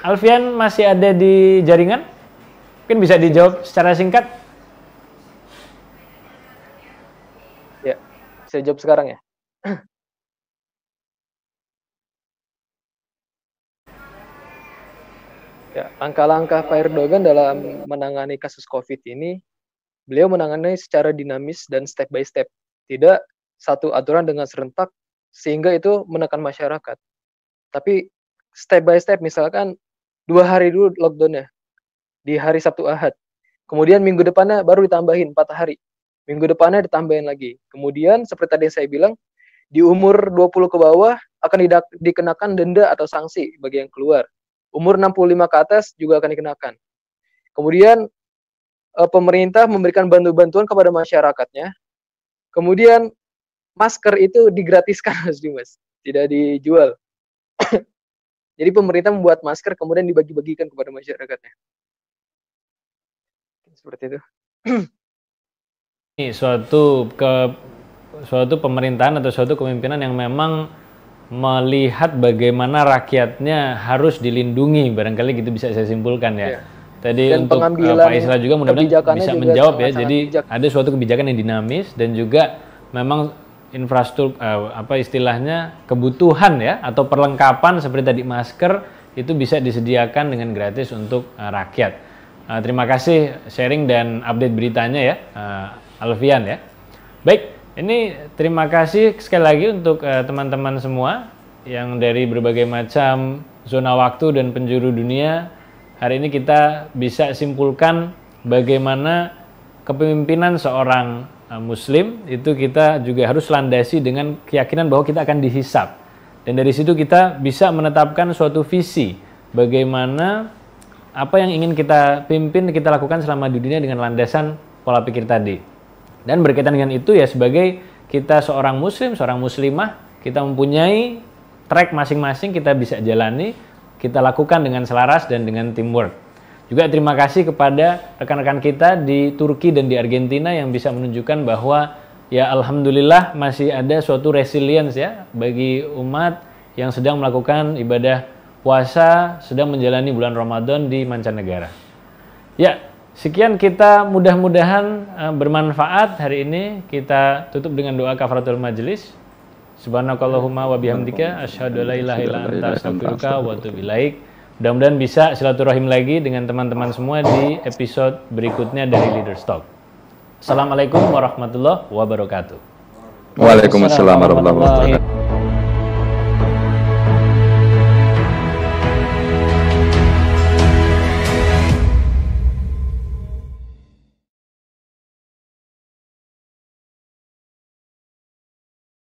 Alfian masih ada di jaringan? Mungkin bisa dijawab secara singkat. Ya, saya jawab sekarang ya. Ya, langkah-langkah Pak Erdogan dalam menangani kasus COVID ini, beliau menangani secara dinamis dan step by step. Tidak satu aturan dengan serentak, sehingga itu menekan masyarakat. Tapi step by step, misalkan 2 hari dulu lockdown-nya, di hari Sabtu Ahad. Kemudian minggu depannya baru ditambahin 4 hari. Minggu depannya ditambahin lagi. Kemudian seperti tadi yang saya bilang, di umur 20 ke bawah akan dikenakan denda atau sanksi bagi yang keluar. Umur 65 ke atas juga akan dikenakan. Kemudian pemerintah memberikan bantuan kepada masyarakatnya. Kemudian masker itu digratiskan, Mas, tidak dijual. Jadi pemerintah membuat masker kemudian dibagi-bagikan kepada masyarakatnya. Seperti itu. Ini suatu pemerintahan atau suatu kepemimpinan yang memang melihat bagaimana rakyatnya harus dilindungi, barangkali gitu bisa saya simpulkan ya. Tadi Dan untuk Pak Isra juga mudah-mudahan bisa menjawab ya. Jadi ada suatu kebijakan yang dinamis dan juga memang infrastruktur istilahnya kebutuhan ya atau perlengkapan seperti tadi masker itu bisa disediakan dengan gratis untuk rakyat. Terima kasih sharing dan update beritanya ya, Alfian ya. Baik. Ini terima kasih sekali lagi untuk teman-teman semua yang dari berbagai macam zona waktu dan penjuru dunia. Hari ini kita bisa simpulkan bagaimana kepemimpinan seorang muslim itu kita juga harus landasi dengan keyakinan bahwa kita akan dihisab. Dan dari situ kita bisa menetapkan suatu visi bagaimana apa yang ingin kita pimpin, kita lakukan selama di dunia dengan landasan pola pikir tadi. Dan berkaitan dengan itu ya sebagai kita seorang muslim, seorang muslimah, kita mempunyai track masing-masing kita bisa jalani, kita lakukan dengan selaras dan dengan teamwork. Juga terima kasih kepada rekan-rekan kita di Turki dan di Argentina yang bisa menunjukkan bahwa ya alhamdulillah masih ada suatu resilience ya bagi umat yang sedang melakukan ibadah puasa, sedang menjalani bulan Ramadan di mancanegara. Ya, sekian kita mudah-mudahan bermanfaat hari ini. Kita tutup dengan doa kafaratul majelis. Subhanakallahumma wa bihamdika asyhadu an la ilaha illa anta astaghfiruka wa atubu ilaik. Mudah-mudahan bisa silaturahim lagi dengan teman-teman semua di episode berikutnya dari Leaders Talk. Assalamualaikum warahmatullahi wabarakatuh. Waalaikumsalam warahmatullahi wabarakatuh.